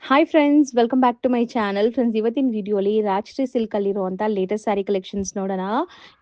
Hi friends, welcome back to my channel. Friends, ಇವತ್ತಿನ ವಿಡಿಯೋಲಿ ರಾಜ್ಶ್ರೀ ಸಿಲ್ಕಲ್ಲಿರುವಂಥ ಲೇಟೆಸ್ಟ್ ಸ್ಯಾರಿ ಕಲೆಕ್ಷನ್ಸ್ ನೋಡೋಣ.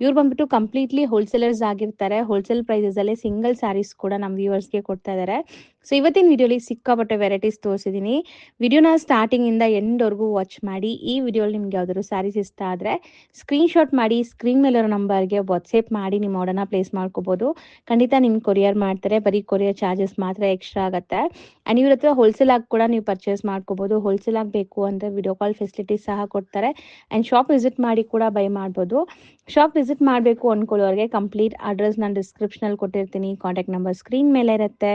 ಇವ್ರು ಬಂದ್ಬಿಟ್ಟು ಕಂಪ್ಲೀಟ್ಲಿ ಹೋಲ್ಸೇಲರ್ಸ್ ಆಗಿರ್ತಾರೆ. ಹೋಲ್ಸೇಲ್ ಪ್ರೈಸಸಲ್ಲೇ ಸಿಂಗಲ್ ಸ್ಯಾರೀಸ್ ಕೂಡ ನಮ್ಮ ವ್ಯೂವರ್ಸ್ಗೆ ಕೊಡ್ತಾ ಇದ್ದಾರೆ. ಸೊ ಇವತ್ತಿನ ವಿಡಿಯೋಲಿ ಸಿಕ್ಕಾಪಟ್ಟೆ ವೆರೈಟೀಸ್ ತೋರಿಸಿದ್ದೀನಿ. ವಿಡಿಯೋನ ಸ್ಟಾರ್ಟಿಂಗಿಂದ ಎಂಡ್ವರೆಗೂ ವಾಚ್ ಮಾಡಿ. ಈ ವಿಡಿಯೋಲಿ ನಿಮ್ಗೆ ಯಾವ್ದಾದ್ರು ಸ್ಯಾರೀಸ್ ಇಷ್ಟ ಆದರೆ ಸ್ಕ್ರೀನ್ಶಾಟ್ ಮಾಡಿ ಸ್ಕ್ರೀನ್ ಮೇಲಿರೋ ನಂಬರ್ಗೆ ವಾಟ್ಸಪ್ ಮಾಡಿ ನಿಮ್ಮ ಆರ್ಡರ್ನ ಪ್ಲೇಸ್ ಮಾಡ್ಕೋಬೋದು. ಖಂಡಿತ ನಿಮ್ಗೆ ಕೊರಿಯರ್ ಮಾಡ್ತಾರೆ. ಬರೀ ಕೊರಿಯರ್ ಚಾರ್ಜಸ್ ಮಾತ್ರ ಎಕ್ಸ್ಟ್ರಾ ಆಗುತ್ತೆ. ಆ್ಯಂಡ್ ಇವ್ರ ಹತ್ರ ಹೋಲ್ಸೇಲ್ ಆಗಿ ಕೂಡ ನೀವು ಪರ್ಚೇಸ್ ಮಾಡ್ಕೋಬೋದು. ಹೋಲ್ಸೇಲ್ ಆಗಿ ಬೇಕು ಅಂದರೆ ವಿಡಿಯೋ ಕಾಲ್ ಫೆಸಿಲಿಟೀಸ್ ಸಹ ಕೊಡ್ತಾರೆ. ಆ್ಯಂಡ್ ಶಾಪ್ ವಿಸಿಟ್ ಮಾಡಿ ಕೂಡ ಬೈ ಮಾಡ್ಬೋದು. ಶಾಪ್ ವಿಸಿಟ್ ಮಾಡಬೇಕು ಅಂದ್ಕೊಳ್ಳೋರಿಗೆ ಕಂಪ್ಲೀಟ್ ಅಡ್ರೆಸ್ ನಾನು ಡಿಸ್ಕ್ರಿಪ್ಷನಲ್ಲಿ ಕೊಟ್ಟಿರ್ತೀನಿ. ಕಾಂಟ್ಯಾಕ್ಟ್ ನಂಬರ್ ಸ್ಕ್ರೀನ್ ಮೇಲೆ ಇರುತ್ತೆ.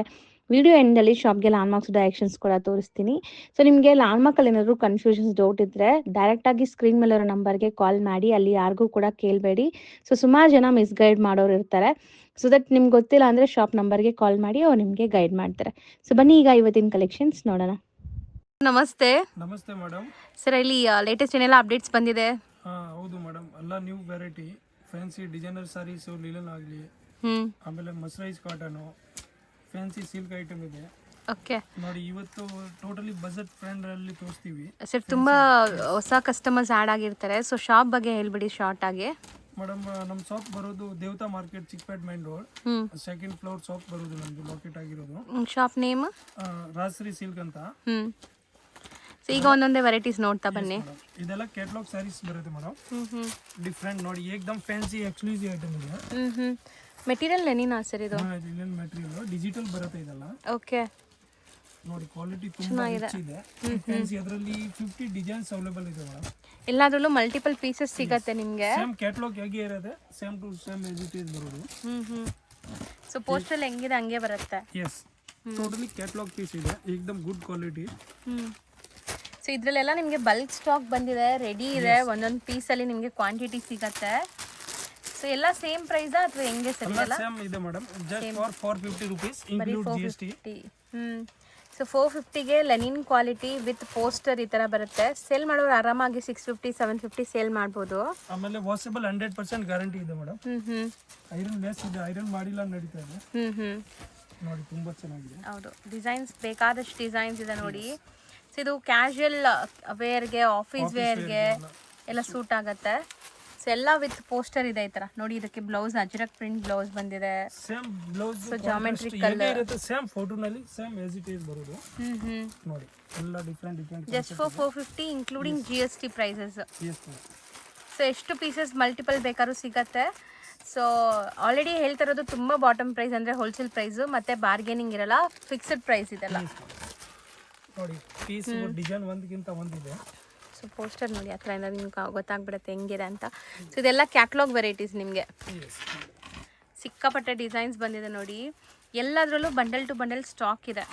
ವಿಡಿಯೋ ಎಂಡಲ್ಲಿ ಶಾಪ್ಗೆ ಲ್ಯಾಂಡ್ಮಾರ್ಕ್ಸ್ ಡೈರೆಕ್ಷನ್ಸ್ ಕೂಡ ತೋರಿಸ್ತೀನಿ. ಸೊ ನಿಮಗೆ ಲ್ಯಾಂಡ್ಮಾರ್ಕಲ್ಲಿ ಏನಾದರೂ ಕನ್ಫ್ಯೂಷನ್ಸ್ ಡೌಟ್ ಇದ್ದರೆ ಡೈರೆಕ್ಟಾಗಿ ಸ್ಕ್ರೀನ್ ಮೇಲಿರೋ ನಂಬರ್ಗೆ ಕಾಲ್ ಮಾಡಿ. ಅಲ್ಲಿ ಯಾರಿಗೂ ಕೂಡ ಕೇಳಬೇಡಿ. ಸೊ ಸುಮಾರು ಜನ ಮಿಸ್ಗೈಡ್ ಮಾಡೋರು ಇರ್ತಾರೆ. ಸೊ ದಟ್ ನಿಮ್ಗೆ ಗೊತ್ತಿಲ್ಲ ಅಂದರೆ ಶಾಪ್ ನಂಬರ್ಗೆ ಕಾಲ್ ಮಾಡಿ ಅವ್ರು ನಿಮಗೆ ಗೈಡ್ ಮಾಡ್ತಾರೆ. ಸೊ ಬನ್ನಿ ಈಗ ಇವತ್ತಿನ ಕಲೆಕ್ಷನ್ಸ್ ನೋಡೋಣ. ನಮಸ್ತೆ. ನಮಸ್ತೆ ಮೇಡಮ್. ಸರ್, ಇಲ್ಲಿ ಲೇಟೆಸ್ಟ್ ಏನೆಲ್ಲ ಅಪ್ಡೇಟ್ಸ್ ಬಂದಿದೆ? ಹೌದು ಮೇಡಮ್, ಎಲ್ಲ new variety fancy designer sarees, linen ಆಗಲಿ, ಆಮೇಲೆ mercerised cotton, fancy silk item ಇದೆ. ಓಕೆ ನೋಡಿ, ಇವತ್ತು ಟೋಟಲಿ ಬಜೆಟ್ ಫ್ರೆಂಡ್ರಲ್ಲಿ ತೋರಿಸ್ತೀವಿ. ಸರ್, ತುಂಬ ಹೊಸ ಕಸ್ಟಮರ್ಸ್ ಆ್ಯಡ್ ಆಗಿರ್ತಾರೆ. ಸೊ ಶಾಪ್ ಬಗ್ಗೆ ಹೇಳ್ಬಿಡಿ ಶಾರ್ಟ್ ಆಗಿ. ಮೇಡಮ್, ನಮ್ಮ ಶಾಪ್ ಬರೋದು Devatha market, Chickpet main road, second floor shop ಬರೋದು ನಮ್ಮದು ಲೊಕೇಟ್ ಆಗಿರೋದು. ಶಾಪ್ ನೇಮ್ ರಾಜ್ಶ್ರೀ ಸಿಲ್ಕ್ ಅಂತ. ಸೊ ಈಗ ಒಂದೊಂದೇ ವೆರೈಟೀಸ್ ನೋಡ್ತಾ ಬನ್ನಿ. ಇದೆಲ್ಲ ಕ್ಯಾಟ್ಲಾಗ್ ಸ್ಯಾರೀಸ್ ಬರುತ್ತೆ ಮೇಡಮ್. ಡಿಫ್ರೆಂಟ್ ನೋಡಿ, ಏಕ್ದಮ್ ಫ್ಯಾನ್ಸಿ ಎಕ್ಸ್ಕ್ಲೂಸಿವ್ ಐಟಮ್ ಇದೆ. ಮೆಟೀರಿಯಲ್ ಏನಿನಾ ಸರ್ ಇದು? ಲಿನನ್ ಮೆಟೀರಿಯಲ್ ಡಿಜಿಟಲ್ ಬರುತ್ತೆ ಇದೆಲ್ಲ. ಓಕೆ ನೋಡಿ, ಕ್ವಾಲಿಟಿ ತುಂಬಾ ರಿಚ್ ಇದೆ. ಫ್ಯಾನ್ಸಿ ಅದರಲ್ಲಿ 50 ಡಿಸೈನ್ಸ್ ಅವೈಲೇಬಲ್ ಇದೆ ಮೇಡಮ್. ಎಲ್ಲಾದ್ರಲ್ಲೂ ಮಲ್ಟಿಪಲ್ ಪೀಸಸ್ ಸಿಗತ್ತೆ ನಿಮಗೆ. ಸೇಮ್ ಕ್ಯಾಟಲಾಗ್ ಹೇಗೆ ಇರುತ್ತೆ, same to same as it is ಬರೋದು. ಸೊ ಪೋಸ್ಟಲ್ ಹೆಂಗಿದೆ ಹಂಗೆ ಬರುತ್ತೆ. ಎಸ್, ಟೋಟಲಿ ಕ್ಯಾಟಲಾಗ್ ಪೀಸ್ ಇದೆ, ಏಕ್ದಮ್ ಗುಡ್ ಕ್ವಾಲಿಟಿ. ಸೊ ಇದ್ರಲ್ಲೆಲ್ಲ ನಿಮಗೆ ಬಲ್ಕ್ ಸ್ಟಾಕ್ ಬಂದಿದೆ, ರೆಡಿ ಇದೆ. ಒಂದೊಂದು ಪೀಸಲ್ಲಿ ನಿಮಗೆ ಕ್ವಾಂಟಿಟಿ ಸಿಗತ್ತೆ. ಸೊ ಎಲ್ಲ ಸೇಮ್ ಪ್ರೈಸಾ ಅಥವಾ ಹೆಂಗೆ ಸರ್? ಎಲ್ಲ ಸೇಮ್ ಇದೆ madam, just for 450 rupees include GST. So 450ಗೆ ಲೆನಿನ್ ಕ್ವಾಲಿಟಿ ವಿತ್ ಪೋಸ್ಟರ್ ಈ ಥರ ಬರುತ್ತೆ. ಸೇಲ್ ಮಾಡೋರು ಆರಾಮಾಗಿ 650 750 ಸೇಲ್ ಮಾಡ್ಬೋದು. ಆಮೇಲೆ ವಾಷಬಲ್ 100% ಗ್ಯಾರಂಟಿ ಇದೆ ಮೇಡಮ್. ಐರನ್ ಲೆಸ್ ಇದೆ, ಐರನ್ ಮಾಡಿಲ್ಲ ನಡೀತಾ ಇದೆ. ನೋಡಿ, ತುಂಬಾ ಚೆನ್ನಾಗಿದೆ. ಹೌದು, ಡಿಸೈನ್ಸ್ ಬೇಕಾದಷ್ಟು ಡಿಸೈನ್ಸ್ ಇದೆ ನೋಡಿ. ಸೊ ಇದು ಕ್ಯಾಶುಯಲ್ ವೇರ್ಗೆ, ಆಫೀಸ್ ವೇರ್ಗೆ ಎಲ್ಲ ಸೂಟ್ ಆಗುತ್ತೆ. ಸೊ ಎಲ್ಲ ವಿತ್ ಪೋಸ್ಟರ್ ಇದೆ ಈ ತರ ನೋಡಿ. ಇದಕ್ಕೆ ಬ್ಲೌಸ್ ಅಜ್ರಕ್ ಪ್ರಿಂಟ್ ಬ್ಲೌಸ್ ಬಂದಿದೆ. ಸೇಮ್ ಬ್ಲೌಸ್, ಸೊ ಜಾಮೆಟ್ರಿಕಲ್ ಇರುತ್ತೆ, ಸೇಮ್ ಫೋಟೋನಲ್ಲಿ ಸೇಮ್ ಆಸ್ ಇಟ್ ಇಸ್ ಬರೋದು. ನೋಡಿ, ಎಲ್ಲ different just for 450 including GST prices. So ಎಷ್ಟು ಪೀಸಸ್ ಮಲ್ಟಿಪಲ್ ಬೇಕಾದ್ರೂ ಸಿಗತ್ತೆ. ಸೊ ಆಲ್ರೆಡಿ ಹೇಳ್ತಾ ಇರೋದು ತುಂಬ ಬಾಟಮ್ ಪ್ರೈಸ್ ಅಂದರೆ ಹೋಲ್ಸೇಲ್ ಪ್ರೈಸು, ಮತ್ತು ಬಾರ್ಗೇನಿಂಗ್ ಇರಲ್ಲ, ಫಿಕ್ಸ್ಡ್ ಪ್ರೈಸ್ ಇದೆಲ್ಲ. ನೋಡಿ, ಪೀಸ್ ಡಿಸೈನ್ ಒಂದಕ್ಕಿಂತ ಒಂದಿದೆ. ಸೊ ಪೋಸ್ಟರ್ ನೋಡಿ, ಹತ್ರ ನಿಮ್ಗೆ ಗೊತ್ತಾಗ್ಬಿಡುತ್ತೆ ಹೆಂಗಿದೆ ಅಂತ. ಸೊ ಇದೆಲ್ಲ ಕ್ಯಾಟ್ಲಾಗ್ ವೆರೈಟೀಸ್ ನಿಮಗೆ. ಸಿಕ್ಕಾಪಟ್ಟೆ ಡಿಸೈನ್ಸ್ ಬಂದಿದೆ ನೋಡಿ. ಎಲ್ಲದರಲ್ಲೂ ಬಂಡಲ್ ಟು ಬಂಡಲ್ ಸ್ಟಾಕ್ ಇದೆ.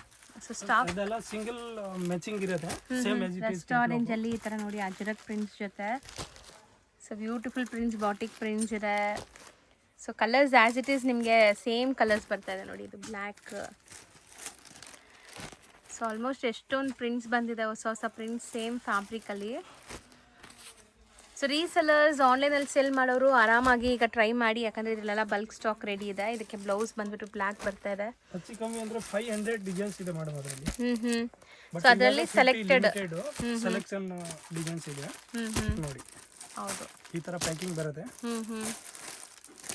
ಸೊ ಸ್ಟಾಕ್ ಇದೆಲ್ಲ ಸಿಂಗಲ್ ಮ್ಯಾಚಿಂಗ್ ಇರುತ್ತೆ, same as it is. Rust orange ಅಲ್ಲಿ ಈ ಥರ ನೋಡಿ, ಅಜ್ರಕ್ ಪ್ರಿಂಟ್ಸ್ ಜೊತೆ. So beautiful prints, batik prints ಇದೆ. So colours as it is ನಿಮಗೆ ಸೇಮ್ ಕಲರ್ಸ್ ಬರ್ತಾ ಇದೆ ನೋಡಿ. ಇದು ಬ್ಲ್ಯಾಕ್. ಸೊ ಆಲ್ಮೋಸ್ಟ್ ಎಷ್ಟೊಂದು ಪ್ರಿಂಟ್ಸ್ ಬಂದಿದೆ, ಹೊಸ ಹೊಸ ಪ್ರಿಂಟ್ಸ್ ಸೇಮ್ ಫ್ಯಾಬ್ರಿಕಲ್ಲಿ. ಸೊ ರೀಸೆಲರ್ಸ್, ಆನ್ಲೈನಲ್ಲಿ ಸೇಲ್ ಮಾಡೋರು ಆರಾಮಾಗಿ ಈಗ ಟ್ರೈ ಮಾಡಿ, ಯಾಕಂದರೆ ಇದರಲ್ಲೆಲ್ಲ ಬಲ್ಕ್ ಸ್ಟಾಕ್ ರೆಡಿ ಇದೆ. ಇದಕ್ಕೆ ಬ್ಲೌಸ್ ಬಂದ್ಬಿಟ್ಟು ಬ್ಲ್ಯಾಕ್ ಬರ್ತಾ ಇದೆ. ಹೆಚ್ಚು ಕಮ್ಮಿ ಅಂದರೆ 500 ಡಿಸೈನ್ಸ್ ಇದೆ ಮೇಡಮ್ ಅದರಲ್ಲಿ. ಸೊ ಅದರಲ್ಲಿ ಸೆಲೆಕ್ಟೆಡ್ ಸೆಲೆಕ್ಷನ್ ಡಿಸೈನ್ಸ್ ಇದೆ ನೋಡಿ. ಹೌದು, ಈ ಥರ ಪ್ಯಾಕಿಂಗ್ ಬರುತ್ತೆ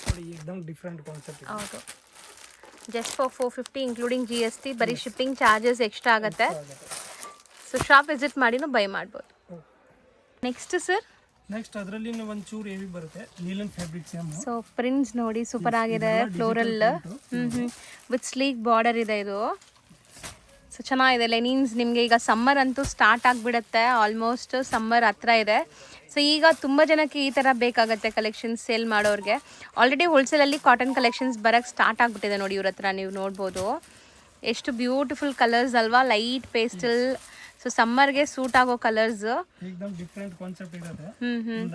ನೋಡಿ, ಏಕ್ದಮ್ ಡಿಫ್ರೆಂಟ್ ಕಾನ್ಸೆಪ್ಟ್. ಹೌದು, ಜಸ್ಟ್ ಫಾರ್ 450 ಇನ್ಕ್ಲೂಡಿಂಗ್ GST. ಬರೀ ಶಿಪ್ಪಿಂಗ್ ಚಾರ್ಜಸ್ ಎಕ್ಸ್ಟ್ರಾ ಆಗುತ್ತೆ. ಸೊ ಶಾಪ್ ವಿಸಿಟ್ ಮಾಡಿನೂ ಬೈ ಮಾಡ್ಬೋದು. ನೆಕ್ಸ್ಟ್ ಸರ್, ನೆಕ್ಸ್ಟ್ ಅದರಲ್ಲಿ ಒಂಚೂರು ಹೆವಿ ಬರುತ್ತೆ, ಲೀಲನ್ ಫ್ಯಾಬ್ರಿಕ್ ಸೇಮ್. ಸೊ ಪ್ರಿಂಟ್ಸ್ ನೋಡಿ, ಸೂಪರ್ ಆಗಿದೆ. ಫ್ಲೋರಲ್ ವಿತ್ ಸ್ಲೀಕ್ ಬಾರ್ಡರ್ ಇದೆ ಇದು. ಸೊ ಚೆನ್ನಾಗಿದೆ. ಲೆನಿನ್ಸ್ ನಿಮಗೆ ಈಗ ಸಮ್ಮರ್ ಅಂತೂ ಸ್ಟಾರ್ಟ್ ಆಗಿಬಿಡುತ್ತೆ, ಆಲ್ಮೋಸ್ಟ್ ಸಮ್ಮರ್ ಹತ್ರ ಇದೆ. ಸೊ ಈಗ ತುಂಬ ಜನಕ್ಕೆ ಈ ಥರ ಬೇಕಾಗುತ್ತೆ ಕಲೆಕ್ಷನ್ಸ್ ಸೇಲ್ ಮಾಡೋರಿಗೆ. ಆಲ್ರೆಡಿ ಹೋಲ್ಸೇಲಲ್ಲಿ ಕಾಟನ್ ಕಲೆಕ್ಷನ್ಸ್ ಬರೋಕ್ಕೆ ಸ್ಟಾರ್ಟ್ ಆಗಿಬಿಟ್ಟಿದೆ ನೋಡಿ. ಇವ್ರ ಹತ್ರ ನೀವು ನೋಡ್ಬೋದು ಎಷ್ಟು ಬ್ಯೂಟಿಫುಲ್ ಕಲರ್ಸ್ ಅಲ್ವಾ, ಲೈಟ್ ಪೇಸ್ಟಲ್. ಸೊ ಸಮ್ಮರ್ಗೆ ಸೂಟ್ ಆಗೋ ಕಲರ್ಸ್. ಏಕ್ದಮ್ ಡಿಫರೆಂಟ್ ಕಾನ್ಸೆಪ್ಟ್ ಇರುತ್ತೆ.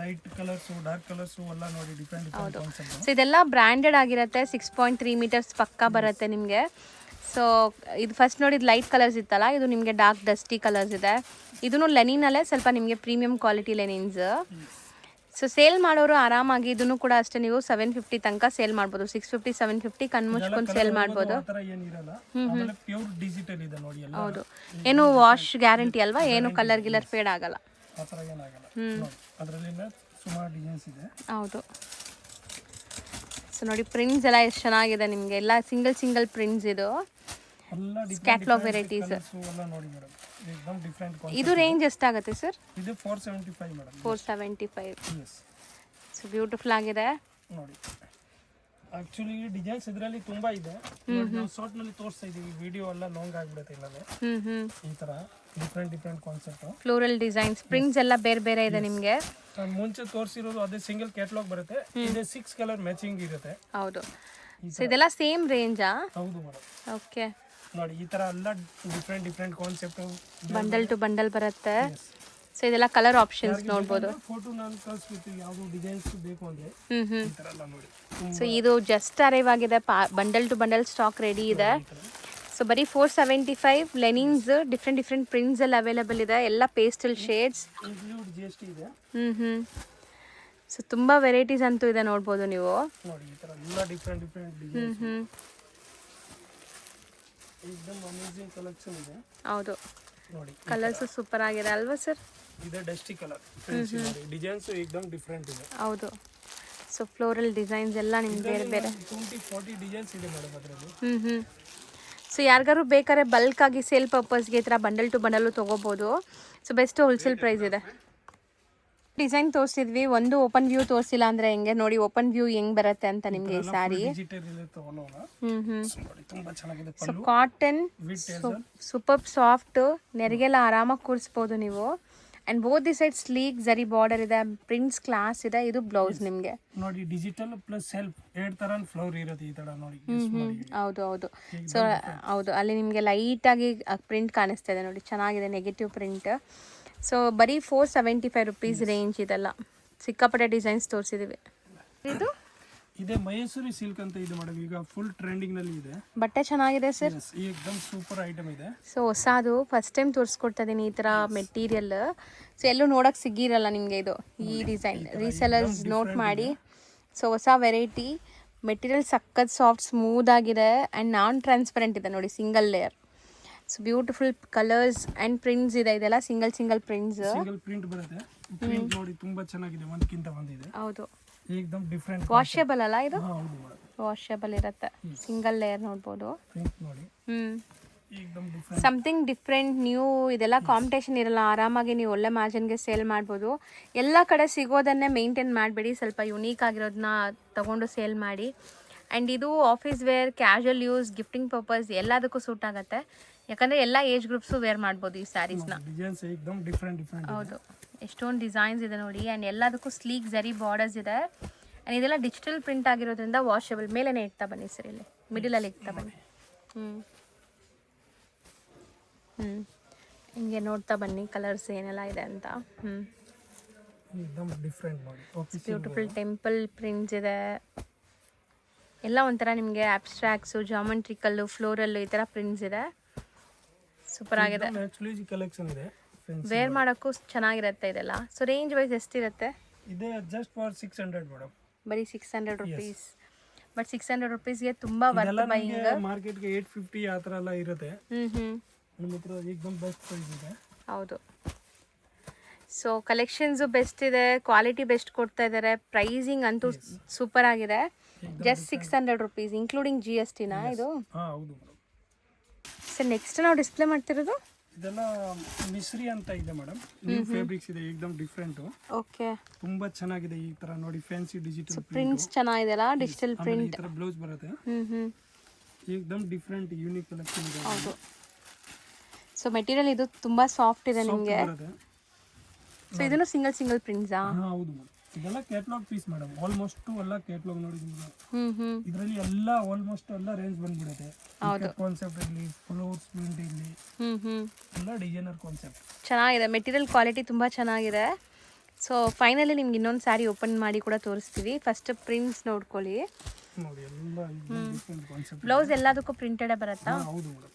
ಲೈಟ್ ಕಲರ್ಸ್, ಡಾರ್ಕ್ ಕಲರ್ಸ್ ಎಲ್ಲ ನೋಡಿ, ಡಿಫರೆಂಟ್ ಕಾನ್ಸೆಪ್ಟ್. ಸೊ ಇದೆಲ್ಲ ಬ್ರ್ಯಾಂಡೆಡ್ ಆಗಿರುತ್ತೆ. 6.3 ಮೀಟರ್ಸ್ ಪಕ್ಕ ಬರುತ್ತೆ ನಿಮಗೆ. ಸೊ ಇದು ಫಸ್ಟ್ ನೋಡಿ, ಇದು ಲೈಟ್ ಕಲರ್ಸ್ ಇತ್ತಲ್ಲ, ಇದು ನಿಮಗೆ ಡಾರ್ಕ್ ಡಸ್ಟಿ ಕಲರ್ಸ್ ಇದೆ. ಇದೂ ಲೆನಿನಲ್ಲೇ ಸ್ವಲ್ಪ ನಿಮಗೆ ಪ್ರೀಮಿಯಂ ಕ್ವಾಲಿಟಿ ಲೆನಿನ್ಸ್. ಸೊ ಸೇಲ್ ಮಾಡೋರು ಆರಾಮಾಗಿ ಇದನ್ನು ಕೂಡ ಅಷ್ಟೇ ನೀವು 750 ತನಕ ಸೇಲ್ ಮಾಡ್ಬೋದು. 650 750 ಕಣ್ಮುಚ್ಕೊಂಡು ಸೇಲ್ ಮಾಡ್ಬೋದು. ಆ ಥರ ಏನಿರಲ್ಲ. ಆಮೇಲೆ ಪ್ಯೂರ್ ಡಿಜಿಟಲ್ ಇದೆ ನೋಡಿ ಎಲ್ಲ. ಹೌದು, ಏನು ವಾಶ್ ಗ್ಯಾರಂಟಿ ಅಲ್ವಾ, ಏನು ಕಲರ್ ಗಿಲ್ಲರ್ ಫೇಡ್ ಆಗಲ್ಲ. ಆ ಥರ ಏನಾಗಲ್ಲ ನೋಡಿ. ಅದರಲ್ಲಿನ ಸುಮಾರು ಡಿಸೈನ್ಸ್ ಇದೆ. ಹೌದು. ಸೊ ನೋಡಿ ಪ್ರಿಂಟ್ಸ್ ಎಲ್ಲ ಎಷ್ಟು ಚೆನ್ನಾಗಿದೆ ನಿಮಗೆ, ಎಲ್ಲ ಸಿಂಗಲ್ ಪ್ರಿಂಟ್ಸ್ ಇದು. ಎಲ್ಲ ಕ್ಯಾಟ್ಲಾಗ್ ವೆರೈಟೀಸ್ ಎಲ್ಲ ನೋಡಿ ಮೇಡಮ್, एकदम ಡಿಫರೆಂಟ್. ಇದು ರೇಂಜ್ ಎಷ್ಟಾಗುತ್ತೆ ಸರ್? ಇದು 475 ಮೇಡಮ್. 475. ಎಸ್. ಸೊ ಬ್ಯೂಟಿಫುಲ್ ಆಗಿದೆ ನೋಡಿ. ಆಕ್ಚುಲಿ ಡಿಸೈನ್ಸ್ ಇದರಲ್ಲಿ ತುಂಬಾ ಇದೆ. ನಾವು ಶಾರ್ಟ್ ನಲ್ಲಿ ತೋರಿಸ್ತಾ ಇದೀವಿ, ವಿಡಿಯೋ ಎಲ್ಲ ಲಾಂಗ್ ಆಗಿಬಿಡುತ್ತೆ ಇಲ್ಲದೆ. ಈ ತರ different concept floral designs, prints ಎಲ್ಲ ಬೇರೆ ಇದೆ ನಿಮಗೆ. ಮುಂಚೆ ತೋರಿಸಿರೋದು ಅದೇ ಸಿಂಗಲ್ ಕ್ಯಾಟಲಾಗ್ ಬರುತ್ತೆ. ಇದು 6 ಕಲರ್ ಮ್ಯಾಚಿಂಗ್ ಇರುತ್ತೆ. ಹೌದು. ಸೊ ಇದೆಲ್ಲ ಸೇಮ್ ರೇಂಜಾ? ಹೌದು ಮೇಡಮ್. ಓಕೆ ನೋಡಿ ಈ ತರ ಎಲ್ಲ different concept bundle to bundle ಬರುತ್ತೆ. ಸೊ ಇದೆಲ್ಲ ಕಲರ್ ಆಪ್ಷನ್ಸ್ ನೋಡ್ಬೋದು. ಫೋಟೋ ನಾನು ಕಳಿಸ್ಬಿಟ್ಟು ಯಾವುದು ಡಿಸೈನ್ಸ್ ಬೇಕು ಅಂದ್ರೆ ಈ ತರ ಎಲ್ಲ ನೋಡಿ. ಸೊ ಇದು ಜಸ್ಟ್ ಅರೈವ್ ಆಗಿದೆ, bundle to bundle stock ready ಇದೆ. ಸೊ ಬರೀ 475 ಲೆನಿನ್ಸ್, ಡಿಫ್ರೆಂಟ್ ಪ್ರಿಂಟ್ಸ್ ಎಲ್ಲ ಅವೈಲೇಬಲ್ ಇದೆ, ಎಲ್ಲ ಪೇಸ್ಟಲ್ ಶೇಡ್ಸ್. ಇನ್ಕ್ಲೂಡ್ GST ಇದೆ. ಸೊ ತುಂಬಾ ವೆರೈಟೀಸ್ ಅಂತೂ ಇದೆ ನೋಡ್ಬೋದು ನೀವು. ನೋಡಿ ಈ ತರ ಎಲ್ಲ ಡಿಫರೆಂಟ್ ಡಿಸೈನ್ಸ್. एकदम ಅಮೇಜಿಂಗ್ ಕಲೆಕ್ಷನ್ ಇದೆ. ಹೌದು, ನೋಡಿ ಕಲರ್ಸ್ ಸೂಪರ್ ಆಗಿದೆ ಅಲ್ವಾ ಸರ್? ಇದೆ ಡಸ್ಟಿ ಕಲರ್. ನೋಡಿ ಡಿಸೈನ್ಸ್ एकदम ಡಿಫರೆಂಟ್ ಇದೆ. ಹೌದು. ಸೊ ಫ್ಲೋರಲ್ ಡಿಸೈನ್ಸ್ ಎಲ್ಲ ನಿಮ್ಗೆ ಬೇರೆ 20-40 ಡಿಸೈನ್ಸ್ ಇದೆ ಮೇಡಮ್ ಅದರಲ್ಲಿ. ಸೊ ಯಾರಿಗಾರು ಬೇಕಾದ್ರೆ ಬಲ್ಕ್ ಆಗಿ ಸೇಲ್ ಪರ್ಪಸ್ಗೆ ಈ ಥರ ಬಂಡಲ್ ಟು ಬಂಡಲು ತೊಗೋಬೋದು. ಸೊ ಬೆಸ್ಟ್ ಹೋಲ್ಸೇಲ್ ಪ್ರೈಸ್ ಇದೆ. ಡಿಸೈನ್ ತೋರಿಸಿದ್ವಿ, ಒಂದು ಓಪನ್ ವ್ಯೂ ತೋರಿಸಿಲ್ಲ ಅಂದ್ರೆ ಹೆಂಗೆ ನೋಡಿ, ಓಪನ್ ವ್ಯೂ ಹೆಂಗ್ ಬರುತ್ತೆ ಅಂತ ನಿಮ್ಗೆ ಈ ಸಾರಿ. ಸೊ ಕಾಟನ್ ಸೂಪರ್ ಸಾಫ್ಟ್, ನೆರಿಗೆಲ್ಲ ಆರಾಮಾಗಿ ಕೂರಿಸ್ಬೋದು ನೀವು. And both the side sleek ಜರಿ ಬಾರ್ಡರ್ ಇದೆ, ಪ್ರಿಂಟ್ಸ್ ಕ್ಲಾಸ್ ಇದೆ. ಇದು ಬ್ಲೌಸ್ ನಿಮ್ಗೆ ನೋಡಿ ಡಿಜಿಟಲ್ ಪ್ಲಸ್ ಸೆಲ್ಫ್ ಎರಡು ತರ ಫ್ಲವರ್ ಇರುತ್ತೆ ಈ ತರ ನೋಡಿ. ಹೌದು. ಸೊ ಹೌದು, ಅಲ್ಲಿ ನಿಮ್ಗೆ ಲೈಟ್ ಆಗಿ ಪ್ರಿಂಟ್ ಕಾಣಿಸ್ತಾ ಇದೆ ನೋಡಿ, ಚೆನ್ನಾಗಿದೆ ನೆಗೆಟಿವ್ ಪ್ರಿಂಟ್. ಸೊ ಬರೀ 475 ರುಪೀಸ್ ರೇಂಜ್ ಇದೆಲ್ಲ. ಸಿಕ್ಕಾಪಟ್ಟೆ ಡಿಸೈನ್ಸ್ ತೋರಿಸಿದೀವಿ. ಇದು ಇದೆ ಮೈಸೂರಿ ಸಿಲ್ಕ್ ಅಂತ ಇದೆ ಮೇಡಮ್, ಈಗ ಫುಲ್ ಟ್ರೆಂಡಿಂಗ್ ನಲ್ಲಿ ಇದೆ. ಬಟ್ಟೆ ಚೆನ್ನಾಗಿದೆ ಸರ್, ಏಕದಮ್ ಸೂಪರ್ ಐಟಮ್ ಇದೆ. ಸೊ ಹೊಸದು ಫಸ್ಟ್ ಟೈಮ್ ತೋರಿಸ್ಕೊಡ್ತಾ ಇದೀನಿ ಈ ತರ ಮೆಟೀರಿಯಲ್. ಸೊ ಎಲ್ಲೂ ನೋಡಕ್ ಸಿಗಿರಲ್ಲ ನಿಮ್ಗೆ ಇದು, ಈ ಡಿಸೈನ್ ರೀಸೆಲರ್ಸ್ ನೋಟ್ ಮಾಡಿ. ಸೊ ಹೊಸ ವೆರೈಟಿ ಮೆಟೀರಿಯಲ್, ಸಖತ್ ಸಾಫ್ಟ್ ಸ್ಮೂತ್ ಆಗಿದೆ ಅಂಡ್ ನಾನ್ ಟ್ರಾನ್ಸ್ಪರೆಂಟ್ ಇದೆ ನೋಡಿ, single layer. So beautiful colours and prints ಇದೆ. ಇದೆಲ್ಲ ಸಿಂಗಲ್ ಪ್ರಿಂಟ್ಸ್. ಸಿಂಗಲ್ ಪ್ರಿಂಟ್ ಬರುತ್ತೆ. ಪ್ರಿಂಟ್ ನೋಡಿ ತುಂಬಾ ಚೆನ್ನಾಗಿದೆ, ಒಂದಕ್ಕಿಂತ ಒಂದಿದೆ. ಹೌದು, ಏಕದಮ್ ಡಿಫರೆಂಟ್. ವಾಷೇಬಲ್ ಅಲ್ಲ ಇದು? ಹೌದು ಮೇಡಮ್, ವಾಷೇಬಲ್ ಇರುತ್ತೆ. ಸಿಂಗಲ್ ಲೇಯರ್ ನೋಡ್ಬೋದು. ಪ್ರಿಂಟ್ ನೋಡಿ ಏಕದಮ್ ಡಿಫರೆಂಟ್, ಸಮಥಿಂಗ್ ಡಿಫ್ರೆಂಟ್ ನ್ಯೂ. ಇದೆಲ್ಲ ಕಾಂಪಿಟೇಷನ್ ಇರಲ್ಲ, ಆರಾಮಾಗಿ ನೀವು ಒಳ್ಳೆ ಮಾರ್ಜಿನ್ಗೆ ಸೇಲ್ ಮಾಡ್ಬೋದು. ಎಲ್ಲ ಕಡೆ ಸಿಗೋದನ್ನೇ ಮೇಂಟೈನ್ ಮಾಡಬೇಡಿ, ಸ್ವಲ್ಪ ಯುನೀಕ್ ಆಗಿರೋದನ್ನ ತಗೊಂಡು ಸೇಲ್ ಮಾಡಿ. ಆ್ಯಂಡ್ ಇದು office wear, casual use, gifting purpose ಎಲ್ಲದಕ್ಕೂ ಸೂಟ್ ಆಗುತ್ತೆ. ಯಾಕಂದರೆ ಎಲ್ಲ ಏಜ್ ಗ್ರೂಪ್ಸು ವೇರ್ ಮಾಡ್ಬೋದು ಈ ಸ್ಯಾರೀಸ್ನ. Designs ಏಕದಮ್ different. ಹೌದು, ಎಷ್ಟೊಂದು ಡಿಸೈನ್ಸ್ ಇದೆ ನೋಡಿ. ಆ್ಯಂಡ್ ಎಲ್ಲದಕ್ಕೂ ಸ್ಲೀಕ್ ಜರಿ ಬಾರ್ಡರ್ಸ್ ಇದೆ. ಆ್ಯಂಡ್ ಇದೆಲ್ಲ ಡಿಜಿಟಲ್ ಪ್ರಿಂಟ್ ಆಗಿರೋದ್ರಿಂದ ವಾಷೇಬಲ್. ಮೇಲೇ ಇಡ್ತಾ ಬನ್ನಿ ಸರ್, ಇಲ್ಲಿ ಮಿಡಲಲ್ಲಿ ಇಡ್ತಾ ಬನ್ನಿ. ಹಿಂಗೆ ನೋಡ್ತಾ ಬನ್ನಿ ಕಲರ್ಸ್ ಏನೆಲ್ಲ ಇದೆ ಅಂತ. ಬ್ಯೂಟಿಫುಲ್ ಟೆಂಪಲ್ ಪ್ರಿಂಟ್ಸ್ ಇದೆ. ಎಲ್ಲ ಒಂಥರ ನಿಮಗೆ ಆಬ್ಸ್ಟ್ರಾಕ್ಟ್ಸು, ಜಾಮೆಟ್ರಿಕಲ್ಲು, ಫ್ಲೋರಲ್ಲು ಈ ಥರ ಪ್ರಿಂಟ್ಸ್ ಇದೆ. ಸೂಪರ್ ಆಗಿದೆ, ವೇರ್ ಮಾಡೋಕ್ಕೂ ಚೆನ್ನಾಗಿರುತ್ತೆ ಇದೆಲ್ಲ. ಸೊ ರೇಂಜ್ ವೈಸ್ ಎಷ್ಟಿರುತ್ತೆ? ಇದೆ ಜಸ್ಟ್ ಫಾರ್ 600 ಮೇಡಮ್, ಬರೀ 600 ರುಪೀಸ್. ಬಟ್ 600 ರುಪೀಸ್ಗೆ ತುಂಬ ವರ್ತ್ ಬೈಯಿಂಗ್. ಮಾರ್ಕೆಟ್ಗೆ 850 ಆ ಥರ ಎಲ್ಲ ಇರುತ್ತೆ. ನಮ್ಮ ಹತ್ರ ಏಕದಮ್ ಬೆಸ್ಟ್ ಪ್ರೈಸ್ ಇದೆ. ಹೌದು. ಸೊ ಕಲೆಕ್ಷನ್ಸು ಬೆಸ್ಟ್ ಇದೆ, ಕ್ವಾಲಿಟಿ ಬೆಸ್ಟ್ ಕೊಡ್ತಾ ಇದ್ದಾರೆ, ಪ್ರೈಸಿಂಗ್ ಅಂತೂ ಸೂಪರ್ ಆಗಿದೆ. ಜಸ್ಟ್ 600 ರುಪೀಸ್ ಇನ್ಕ್ಲೂಡಿಂಗ್ GST ನಾ ಇದು? ಹೌದು ಮೇಡಮ್. ಸರ್ ನೆಕ್ಸ್ಟ್ ನಾವು ಡಿಸ್ಪ್ಲೇ ಮಾಡ್ತಿರೋದು ಇದೆಲ್ಲ ಮಿಸ್ರಿ ಅಂತ ಇದೆ ಮೇಡಮ್, ನ್ಯೂ ಫ್ಯಾಬ್ರಿಕ್ಸ್ ಇದೆ, ಏಕದಮ್ ಡಿಫರೆಂಟ್. ಓಕೆ, ತುಂಬಾ ಚೆನ್ನಾಗಿದೆ. ಈ ತರ ನೋಡಿ ಫ್ಯಾನ್ಸಿ ಡಿಜಿಟಲ್ ಪ್ರಿಂಟ್ಸ್ ಚೆನ್ನಾಗಿದೆಲ್ಲ, ಡಿಜಿಟಲ್ ಪ್ರಿಂಟ್. ಈ ತರ ಬ್ಲೌಸ್ ಬರುತ್ತೆ. ಏಕದಮ್ ಡಿಫರೆಂಟ್ ಯೂನಿಕ್ ಕಲೆಕ್ಷನ್ ಇದೆ. ಹೌದು. ಸೊ ಮೆಟೀರಿಯಲ್ ಇದು ತುಂಬಾ ಸಾಫ್ಟ್ ಇದೆ ನಿಮಗೆ. ಸೊ ಇದನ್ನು ಸಿಂಗಲ್ ಪ್ರಿಂಟ್ಸಾ? ಹೌದು ಮೇಡಮ್, ಇದೆಲ್ಲ ಕ್ಯಾಟಲಾಗ್ ಪೀಸ್ ಮೇಡಮ್. ಆಲ್ಮೋಸ್ಟ್ ಎಲ್ಲ ಕ್ಯಾಟಲಾಗ್ ನೋಡಿ ಇದರಲ್ಲಿ ಎಲ್ಲ ಆಲ್ಮೋಸ್ಟ್ ಎಲ್ಲ ರೇಂಜ್ ಬಂದ್ಬಿಡುತ್ತೆ. ಕಾನ್ಸೆಪ್ಟ್ ಇರಲಿ, ಫ್ಲೋರ್ಸ್ ಪ್ರಿಂಟ್ ಇರಲಿ, ಎಲ್ಲ ಡಿಸೈನರ್ ಕಾನ್ಸೆಪ್ಟ್. ಚೆನ್ನಾಗಿದೆ, ಮೆಟೀರಿಯಲ್ ಕ್ವಾಲಿಟಿ ತುಂಬಾ ಚೆನ್ನಾಗಿದೆ. ಸೊ ಫೈನಲಿ ನಿಮ್ಗೆ ಇನ್ನೊಂದು ಸ್ಯಾರಿ ಓಪನ್ ಮಾಡಿ ಕೂಡ ತೋರಿಸ್ತೀವಿ. ಫಸ್ಟ್ ಪ್ರಿಂಟ್ಸ್ ನೋಡ್ಕೊಳ್ಳಿ ನೋಡಿ, ಎಲ್ಲ ಡಿಫರೆಂಟ್ ಕಾನ್ಸೆಪ್ಟ್. ಬ್ಲೌಸ್ ಎಲ್ಲದಕ್ಕೂ ಪ್ರಿಂಟೆಡ್ ಬರುತ್ತಾ? ಹೌದು ಮೇಡಮ್.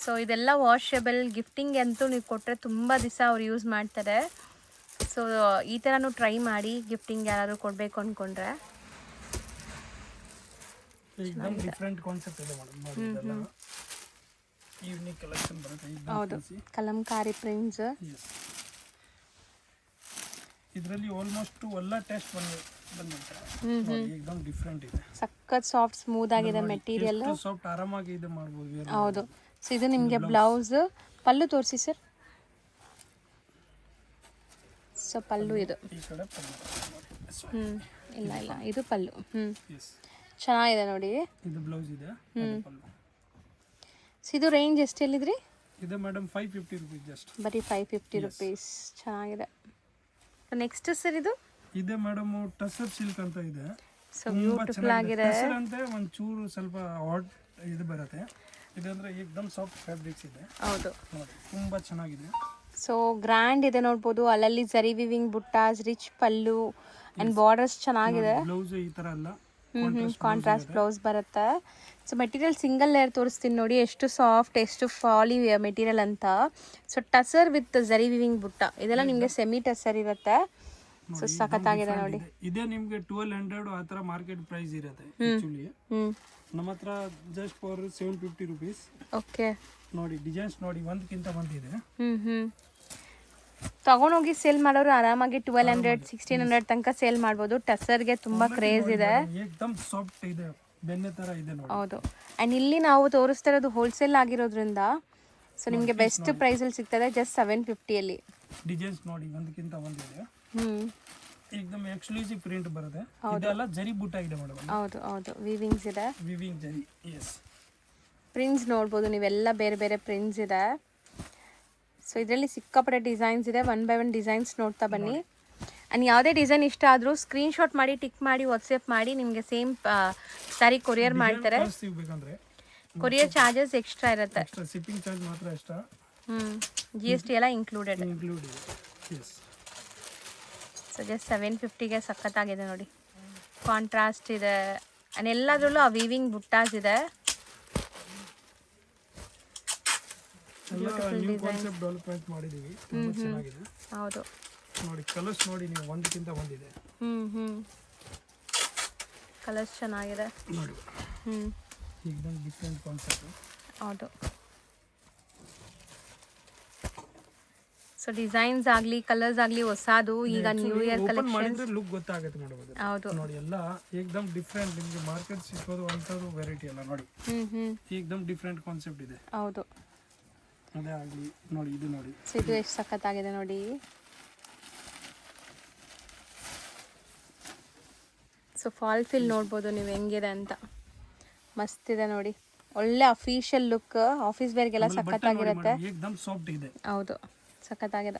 ಸೊ ಇದೆಲ್ಲ ವಾಷೇಬಲ್. ಗಿಫ್ಟಿಂಗ್ ಅಂತೂ ನೀವು ಕೊಟ್ಟರೆ ತುಂಬ ದಿವಸ ಅವ್ರು ಯೂಸ್ ಮಾಡ್ತಾರೆ. ಸೊ ಈ ಥರನೂ ಟ್ರೈ ಮಾಡಿ ಗಿಫ್ಟಿಂಗ್ ಯಾರಾದರೂ ಕೊಡಬೇಕು ಅಂದ್ಕೊಂಡ್ರೆ. एकदम ಡಿಫರೆಂಟ್ ಕಾನ್ಸೆಪ್ಟ್ ಇದೆ ಮೇಡಮ್. ನೋಡಿ ಇದೆಲ್ಲ ಯೂನಿಕ್ ಕಲೆಕ್ಷನ್ ಬರುತ್ತೆ. ಹೌದು, ಕಲಂಕಾರಿ ಪ್ರಿಂಟ್ಸ್. ಇದರಲ್ಲಿ ಆಲ್ಮೋಸ್ಟ್ ಎಲ್ಲ ಟೆಸ್ಟ್ ಬಂದಿದೆ. ನೋಡಿ एकदम ಡಿಫರೆಂಟ್ ಇದೆ. ಸಖತ್ ಸಾಫ್ಟ್ ಸ್ಮೂತ್ ಆಗಿದೆ ಮೆಟೀರಿಯಲ್. ಸಾಫ್ಟ್ ಆರಾಮಾಗಿ ಇದು ಮಾಡಬಹುದು. ಹೌದು. ಸೊ ಇದು ನಿಮಗೆ ಬ್ಲೌಸ್. ಪಲ್ಲು ತೋರಿಸಿ ಸರ್. ಸೊ ಪಲ್ಲು ಇದು. ಈ ಕಡೆ ಪಲ್ಲು. ಇಲ್ಲ ಇದು ಪಲ್ಲು. ಚೆನ್ನಾಗಿದೆ ನೋಡಿ. ಇದು ಬ್ಲೌಸ್ ಇದೆ, ಅದು ಪಲ್ಲು. ಸೊ ಇದು ರೇಂಜ್ ಎಷ್ಟು ಹೇಳಿದ್ರಿ? ಇದು ಮೇಡಮ್ 550 ರೂಪೀಸ್ ಜಸ್ಟ್. ಬರೀ 550 ರೂಪೀಸ್. ಚೆನ್ನಾಗಿದೆ. ನೆಕ್ಸ್ಟ್ ಸರ್ ಇದು ಇದೆ ಮೇಡಮ್ ಟಸರ್ ಸಿಲ್ಕ್ ಅಂತ ಇದೆ. ಸೊ ಬ್ಯೂಟಿಫುಲ್ ಆಗಿದೆ. ಟಸರ್ ಅಂತ ಒಂಚೂರು ಸ್ವಲ್ಪ ಹಾಟ್ ಇದು ಬರುತ್ತೆ. ಇದಂದ್ರೆ एकदम ಸಾಫ್ಟ್ ಫ್ಯಾಬ್ರಿಕ್ಸ್ ಇದೆ. ಹೌದು ನೋಡಿ ತುಂಬಾ ಚೆನ್ನಾಗಿದೆ. ಸೊ ಗ್ರ್ಯಾಂಡ್ ಇದೆ ನೋಡ್ಬೋದು. ಅಲ್ಲಲ್ಲಿ zari weaving buttas, rich pallu and borders ಚೆನ್ನಾಗಿದೆ. ಬ್ಲೌಸ್ ಈ ತರ ಅಲ್ಲ, ಕಾಂಟ್ರಾಸ್ಟ್ ಬ್ಲೌಸ್ ಬರುತ್ತೆ. ಸೊ ಮೆಟೀರಿಯಲ್ ಸಿಂಗಲ್ ಲೇಯರ್ ತೋರಿಸ್ತೀನಿ ನೋಡಿ, ಎಷ್ಟು ಸಾಫ್ಟ್, ಎಷ್ಟು ಫಾಲಿ ಮೆಟೀರಿಯಲ್ ಅಂತ. So tussar with zari weaving butta, ಇದೆಲ್ಲ ನಿಮಗೆ ಸೆಮಿ ಟಸರ್ ಇರುತ್ತೆ. ಸೊ ಸಖತ್ತಾಗಿದೆ ನೋಡಿ. ಇದೇ ನಿಮಗೆ 1200 ಆ ತರ ಮಾರ್ಕೆಟ್ ಪ್ರೈಸ್ ಇರುತ್ತೆ ಆಕ್ಚುಲಿ. ನಮ್ಮ ಹತ್ರ ಜಸ್ಟ್ ಫಾರ್ 750 ರೂಪೀಸ್. ಓಕೆ ನೋಡಿ ಡಿಸೈನ್ಸ್ ನೋಡಿ ಒಂದಕ್ಕಿಂತ ಒಂದಿದೆ. ತಗೊಂಡೋಗಿ ಸೇಲ್ ಮಾಡೋರು ಆರಾಮಾಗಿ 1200 1600 ತನಕ ಸೇಲ್ ಮಾಡ್ಬೋದು. ಟಸರ್ಗೆ ತುಂಬಾ ಕ್ರೇಜ್ ಇದೆ. एकदम ಸಾಫ್ಟ್ ಇದೆ, ಬೆಣ್ಣೆ ತರ ಇದೆ ನೋಡಿ. ಹೌದು. ಅಂಡ್ ಇಲ್ಲಿ ನಾವು ತೋರಿಸ್ತಾ ಇರೋದು ಹೋಲ್ಸೇಲ್ ಆಗಿರೋದ್ರಿಂದ ಸೊ ನಿಮಗೆ ಬೆಸ್ಟ್ ಪ್ರೈಸ್ ಅಲ್ಲಿ ಸಿಗ್ತದೆ. ಜಸ್ಟ್ 750 ಅಲ್ಲಿ. ಡಿಸೈನ್ಸ್ ನೋಡಿ ಒಂದಕ್ಕಿಂತ ಒಂದಿದೆ. एकदम ಎಕ್ಸ್ಕ್ಲೂಸಿವ್ ಪ್ರಿಂಟ್ ಬರುತ್ತೆ. ಇದೆಲ್ಲ ಜರಿ ಬೂಟ ಇದೆ ಮೇಡಮ್. ಹೌದು ವಿವಿಂಗ್ಸ್ ಇದೆ. ವಿವಿಂಗ್ ಜರಿ. ಎಸ್. ಪ್ರಿಂಟ್ಸ್ ನೋಡ್ಬೋದು ನೀವೆಲ್ಲ ಬೇರೆ ಬೇರೆ ಪ್ರಿಂಟ್ಸ್ ಇದೆ. ಸೊ ಇದರಲ್ಲಿ ಸಿಕ್ಕಾಪಟ್ಟೆ ಡಿಸೈನ್ಸ್ ಇದೆ. 1 by 1 ಡಿಸೈನ್ಸ್ ನೋಡ್ತಾ ಬನ್ನಿ. ಅಂಡ್ ಯಾವುದೇ ಡಿಸೈನ್ ಇಷ್ಟ ಆದರೂ ಸ್ಕ್ರೀನ್ಶಾಟ್ ಮಾಡಿ, ಟಿಕ್ ಮಾಡಿ, ವಾಟ್ಸಪ್ ಮಾಡಿ. ನಿಮಗೆ ಸೇಮ್ ಸಾರಿ ಕೊರಿಯರ್ ಮಾಡ್ತಾರೆ. ಕೊರಿಯರ್ ಚಾರ್ಜಸ್ ಎಕ್ಸ್ಟ್ರಾ ಇರುತ್ತೆ. ಶಿಪ್ಪಿಂಗ್ ಚಾರ್ಜ್ ಮಾತ್ರ ಎಕ್ಸ್ಟ್ರಾ. GST ಎಲ್ಲ ಇನ್ಕ್ಲೂಡೆಡ್. ಎಸ್. ಸೊ ಜಸ್ಟ್ 750ಗೆ ಸಖತ್ತಾಗಿದೆ ನೋಡಿ. ಕಾಂಟ್ರಾಸ್ಟ್ ಇದೆ ಅಂಡ್ ಎಲ್ಲದರಲ್ಲೂ ಆ ವೀವಿಂಗ್ ಬುಟ್ಟಾಸ್ ಇದೆ. ನ್ಯೂ ಕಾನ್ಸೆಪ್ಟ್ ಡೆವಲಪ್ಮೆಂಟ್ ಮಾಡಿದೀವಿ. ತುಂಬಾ ಚೆನ್ನಾಗಿದೆ. ಹೌದು ನೋಡಿ ಕಲರ್ಸ್ ನೋಡಿ ನೀವು ಒಂದಕ್ಕಿಂತ ಒಂದಿದೆ. ಕಲರ್ಸ್ ಚೆನ್ನಾಗಿದೆ ನೋಡಿ. एकदम ಡಿಫರೆಂಟ್ ಕಾನ್ಸೆಪ್ಟ್. ಹೌದು. ಸೊ ಡಿಸೈನ್ಸ್ ಆಗಲಿ ಕಲರ್ಸ್ ಆಗಲಿ ಹೊಸದು ಈಗ ನ್ಯೂ ಇಯರ್ ಕಲೆಕ್ಷನ್ ಮಾಡಿದ್ರೆ ಲುಕ್ ಗೊತ್ತಾಗುತ್ತೆ ಮೇಡಮ್. ಹೌದು ನೋಡಿ ಎಲ್ಲ एकदम ಡಿಫರೆಂಟ್. ನಿಮಗೆ ಮಾರ್ಕೆಟ್ ಸಿಗೋದು ಅಂತದ್ದು ವೆರೈಟಿ ಎಲ್ಲ ನೋಡಿ. एकदम ಡಿಫರೆಂಟ್ ಕಾನ್ಸೆಪ್ಟ್ ಇದೆ. ಹೌದು. ಅದೇ ಆಗಲಿ ನೋಡಿ. ಇದು ನೋಡಿ. ಸೊ ಇದು ಎಷ್ಟು ಸಖತ್ತಾಗಿದೆ ನೋಡಿ. ಸೊ ಫಾಲ್ ಫಿಲ್ ನೋಡ್ಬೋದು ನೀವು ಹೆಂಗಿದೆ ಅಂತ. ಮಸ್ತ್ ಇದೆ ನೋಡಿ. ಒಳ್ಳೆ ಅಫಿಷಿಯಲ್ ಲುಕ್, ಆಫೀಸ್ ವೇರ್ಗೆಲ್ಲ ಸಖತ್ತಾಗಿರುತ್ತೆ. एकदम ಸಾಫ್ಟ್ ಇದೆ. ಹೌದು ಸಖತ್ತಾಗಿದೆ.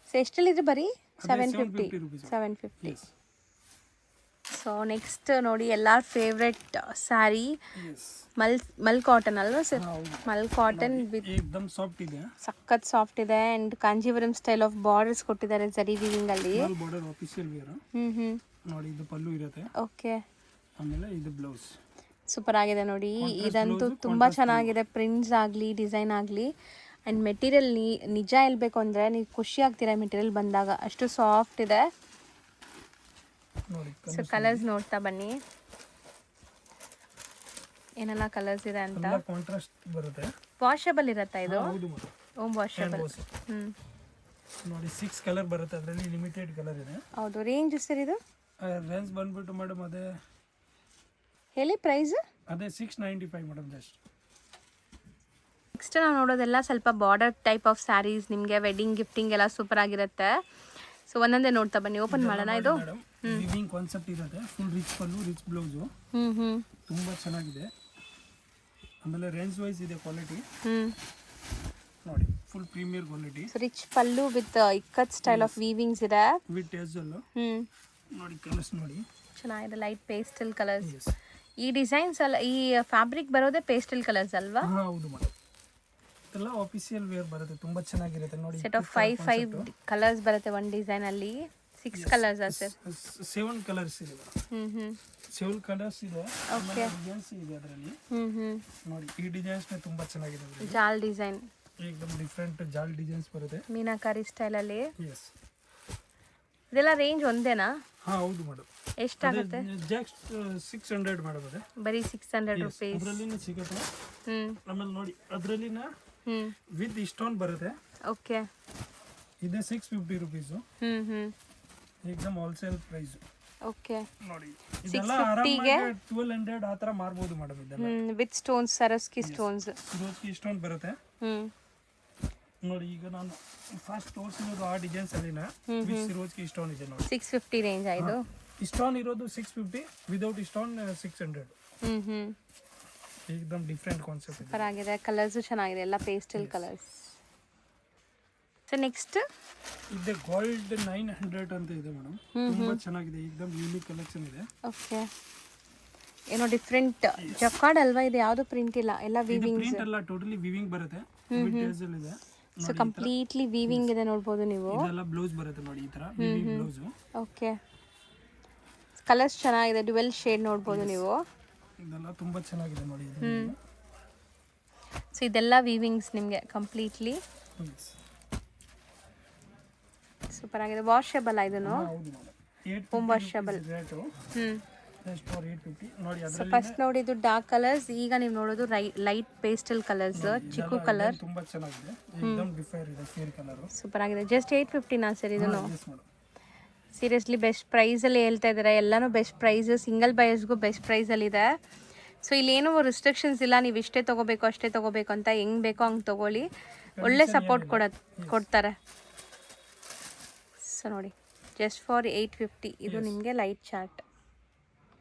ಸೊ ಎಷ್ಟಲ್ಲಿದ್ರೆ ಬರೀ 750. ಸೊ ನೆಕ್ಸ್ಟ್ ನೋಡಿ ಎಲ್ಲಾರ ಫೇವ್ರೆಟ್ ಸ್ಯಾರಿ ಮಲ್ ಕಾಟನ್ ಅಲ್ವಾ ಸರ್? ಮಲ್ ಕಾಟನ್ ವಿತ್ एकदम ಸಾಫ್ಟ್ ಇದೆ. ಸಖತ್ ಸಾಫ್ಟ್ ಇದೆ and Kanjeevaram style of borders ಕೊಟ್ಟಿದ್ದಾರೆ ಜರಿ ವೀವಿಂಗ್ ಅಲ್ಲಿ. Border official wear. ನೋಡಿ ಇದು ಪಲ್ಲು ಇರುತ್ತೆ. ಓಕೆ. ಆಮೇಲೆ ಇದು ಬ್ಲೌಸ್. ಸೂಪರ್ ಆಗಿದೆ ನೋಡಿ. ಇದಂತೂ ತುಂಬಾ ಚೆನ್ನಾಗಿದೆ. ಪ್ರಿಂಟ್ಸ್ ಆಗಲಿ ಡಿಸೈನ್ ಆಗಲಿ ಅಂಡ್ ಮೆಟೀರಿಯಲ್ ನಿಜ ಹೇಳ್ಬೇಕು ಅಂದರೆ ನೀವು ಖುಷಿ ಆಗ್ತೀರಾ ಮೆಟೀರಿಯಲ್ ಬಂದಾಗ, ಅಷ್ಟು ಸಾಫ್ಟ್ ಇದೆ. ಸೊ ಕಲರ್ಸ್ ನೋಡ್ತಾ ಬನ್ನಿ ಏನೆಲ್ಲ ಕಲರ್ಸ್ ಇದೆ ಅಂತ. ಕಾಂಟ್ರಾಸ್ಟ್ ಬರುತ್ತೆ. ವಾಷಬಲ್ ಇರುತ್ತಾ ಇದು? ಹೌದು ಓಮ್ ವಾಷಬಲ್. ನೋಡಿ 6 ಕಲರ್ ಬರುತ್ತೆ. ಅದರಲ್ಲಿ ಲಿಮಿಟೆಡ್ ಕಲರ್ ಇದೆ. ಹೌದು. ರೇಂಜ್ ಸರ್ ಇದು? ರೇಂಜ್ ಬಂದ್ಬಿಟ್ಟು ಮೇಡಮ್ ಅದೇ ಹೇಳಿ ಪ್ರೈಸ್. ಅದೇ 695 ಮೇಡಮ್ ಜಸ್ಟ್. ನೆಕ್ಸ್ಟ್ ನಾವು ನೋಡೋದೆಲ್ಲ ಸ್ವಲ್ಪ ಬಾರ್ಡರ್ ಟೈಪ್ ಆಫ್ ಸ್ಯಾರೀಸ್. ನಿಮಗೆ ವೆಡ್ಡಿಂಗ್ ಗಿಫ್ಟಿಂಗ್ ಎಲ್ಲ ಸೂಪರ್ ಆಗಿರುತ್ತೆ. ಸೊ ಒಂದೊಂದೇ ನೋಡ್ತಾ ಬನ್ನಿ. ಓಪನ್ ಮಾಡೋಣ. ಇದು ವಿವಿಂಗ್ ಕಾನ್ಸೆಪ್ಟ್ ಇರುತ್ತೆ. ಫುಲ್ ರಿಚ್ ಪಲ್ಲು, ರಿಚ್ ಬ್ಲೌಸು. ತುಂಬಾ ಚೆನ್ನಾಗಿದೆ. ಆಮೇಲೆ ರೇಂಜ್ ವೈಸ್ ಇದೆ ಕ್ವಾಲಿಟಿ. ನೋಡಿ full premier quality. Rich pallu with ikat style of weavings ಇದೆ. With tassel. ನೋಡಿ ಕಲರ್ಸ್ ನೋಡಿ ಚೆನ್ನಾಗಿದೆ. Light pastel colours. ಈ ಡಿಸೈನ್ಸ್ ಅಲ್ಲ, ಈ ಫ್ಯಾಬ್ರಿಕ್ ಬರೋದೇ ಪೇಸ್ಟಲ್ ಕಲರ್ಸ್ ಅಲ್ವಾ? ಹೌದು ಮೇಡಮ್. ಇದೆಲ್ಲ ಆಫೀಷಿಯಲ್ ವೇರ್ ಬರುತ್ತೆ. ತುಂಬಾ ಚೆನ್ನಾಗಿರುತ್ತೆ ನೋಡಿ. ಸೆಟ್ ಆಫ್ 5 ಕಲರ್ಸ್ ಬರುತ್ತೆ ಒಂದು ಡಿಸೈನ್ ಅಲ್ಲಿ. 6 ಕಲರ್ಸ್ ಆ ಸರ್? 7 ಕಲರ್ಸ್ ಇದೆ. 7 ಕಲರ್ಸ್ ಇದೆ. ಓಕೆ. ಡಿಸೈನ್ಸ್ ಇದೆ ಅದರಲ್ಲಿ. ನೋಡಿ ಈ ಡಿಸೈನ್ಸ್ ತುಂಬಾ ಚೆನ್ನಾಗಿದೆ. ಜಾಲ್ ಡಿಸೈನ್. एकदम ಡಿಫರೆಂಟ್ ಜಾಲ್ ಡಿಸೈನ್ಸ್ ಬರುತ್ತೆ. ಮೀನಾಕಾರಿ ಸ್ಟೈಲ್ ಅಲ್ಲಿ. ಎಸ್. ಇದೆಲ್ಲ ರೇಂಜ್ ಒಂದೇನಾ? ಹಾ ಹೌದು ಮೇಡಮ್. ಎಷ್ಟಾಗುತ್ತೆ? ಜಸ್ಟ್ 600 ಮೇಡಮ್ ಅದೇ. ಬರೀ 600 ರುಪೀಸ್. ಅದರಲ್ಲಿನೇ ಸಿಗುತ್ತೆ. ಆಮೇಲೆ ನೋಡಿ ಅದರಲ್ಲಿನ ವಿತ್ ಸ್ಟೋನ್ ಬರುತ್ತೆ. ಓಕೆ. ಇದೆ 650 ರುಪೀಸ್. ಏಕದಮ್ ಹೋಲ್ಸೇಲ್ ಪ್ರೈಸ್. ಓಕೆ. ನೋಡಿ ಇದೆಲ್ಲ ಆರಾಮಾಗಿ 1200 ಆ ಥರ ಮಾರ್ಬೋದು ಮೇಡಮ್. ಇದೆಲ್ಲ with stones, Swarovski stones. Swarovski stone ಬರುತ್ತೆ. ನೋಡಿ ಈಗ ನಾನು ಫಸ್ಟ್ ತೋರಿಸಿರೋದು ಆ ಡಿಸೈನ್ಸ್ ಅಲ್ಲಿನ ವಿತ್ ಸರೋಜ್ಕಿ ಸ್ಟೋನ್ ಇದೆ ನೋಡಿ. 650 ರೇಂಜ್ ಆಯ್ತು. ಸ್ಟೋನ್ ಇರೋದು 650, ವಿದೌಟ್ ಸ್ಟೋನ್ 600. ಏಕದಮ್ ಡಿಫರೆಂಟ್ ಕಾನ್ಸೆಪ್ಟ್ ಇದೆ. ಪರವಾಗಿದೆ. ಕಲರ್ಸ್ ಚೆನ್ನಾಗಿದೆ, ಎಲ್ಲ ಪೇಸ್ಟಲ್ ಕಲರ್ಸ್. ಸೊ ನೆಕ್ಸ್ಟ್ ಇದೆ ಗೋಲ್ಡ್ 900 ಅಂತ ಇದೆ ಮೇಡಮ್. ತುಂಬಾ ಚೆನ್ನಾಗಿದೆ, ಏಕದಮ್ ಯೂನಿಕ್ ಕಲೆಕ್ಷನ್ ಇದೆ. ಓಕೆ. ಏನೋ ಡಿಫರೆಂಟ್ ಜಕಾರ್ಡ್ ಅಲ್ವಾ ಇದು? ಯಾವುದು ಪ್ರಿಂಟ್ ಇಲ್ಲ, ಎಲ್ಲ ವೀವಿಂಗ್. ಪ್ರಿಂಟ್ ಅಲ್ಲ, ಟೋಟಲಿ ವೀವಿಂಗ್ ಬರುತ್ತೆ. ವಿತ್ ಟೇಸಲ್ ಇದೆ. ಸೊ ಕಂಪ್ಲೀಟ್ಲಿ ವೀವಿಂಗ್ ಇದೆ ನೋಡ್ಬೋದು ನೀವು. ಇದೆಲ್ಲ ಬ್ಲೌಸ್ ಬರುತ್ತೆ ನೋಡಿ, ಈ ತರ ವೀವಿಂಗ್ ಬ್ಲೌಸ್. ಓಕೆ. ಕಲರ್ಸ್ ಚೆನ್ನಾಗಿದೆ, ಡ್ಯುವೆಲ್ ಶೇಡ್ ನೋಡ್ಬೋದು ನೀವು. ಇದೆಲ್ಲ ತುಂಬಾ ಚೆನ್ನಾಗಿದೆ ನೋಡಿ. ಸೊ ಇದೆಲ್ಲ ವೀವಿಂಗ್ಸ್ ನಿಮಗೆ ಕಂಪ್ಲೀಟ್ಲಿ. ಸೂಪರ್ ಆಗಿದೆ. ವಾಷಬಲ್ ಇದನ್ನು. ಹೌದು madam. Home washable. Just for 850 ನೋಡಿ. ಸೊ ಫಸ್ಟ್ ನೋಡಿದ್ದು ಡಾರ್ಕ್ ಕಲರ್ಸ್, ಈಗ ನೀವು ನೋಡೋದು ಲೈಟ್ ಪೇಸ್ಟಲ್ ಕಲರ್ಸ್, ಚಿಕ್ಕು ಕಲರ್. ತುಂಬಾ ಚೆನ್ನಾಗಿದೆ, ಏಕದಮ್ ಡಿಫೈರ್ ಇದೆ ಫೇರ್ ಕಲರ್. ಸೂಪರ್ ಆಗಿದೆ. ಜಸ್ಟ್ 850 ನಾ ಸರ್ ಇದನ್ನು? Yes madam. ಸೀರಿಯಸ್ಲಿ ಬೆಸ್ಟ್ ಪ್ರೈಸಲ್ಲಿ ಹೇಳ್ತಾ ಇದ್ದಾರೆ, ಎಲ್ಲನೂ ಬೆಸ್ಟ್ ಪ್ರೈಸ್. ಸಿಂಗಲ್ ಬಯರ್ಸ್ಗೂ ಬೆಸ್ಟ್ ಪ್ರೈಸಲ್ಲಿದೆ. ಸೊ ಇಲ್ಲೇನೂ ರಿಸ್ಟ್ರಿಕ್ಷನ್ಸ್ ಇಲ್ಲ, ನೀವು ಇಷ್ಟೇ ತೊಗೋಬೇಕು ಅಷ್ಟೇ ತೊಗೋಬೇಕು ಅಂತ, ಹೆಂಗೆ ಬೇಕೋ ಹಂಗೆ ತೊಗೊಳ್ಳಿ. ಒಳ್ಳೆ ಸಪೋರ್ಟ್ ಕೊಡ್ತಾರೆ. ಸೊ ನೋಡಿ ಜಸ್ಟ್ ಫಾರ್ 850 ಇದು ನಿಮಗೆ ಲೈಟ್ ಚಾರ್ಟ್.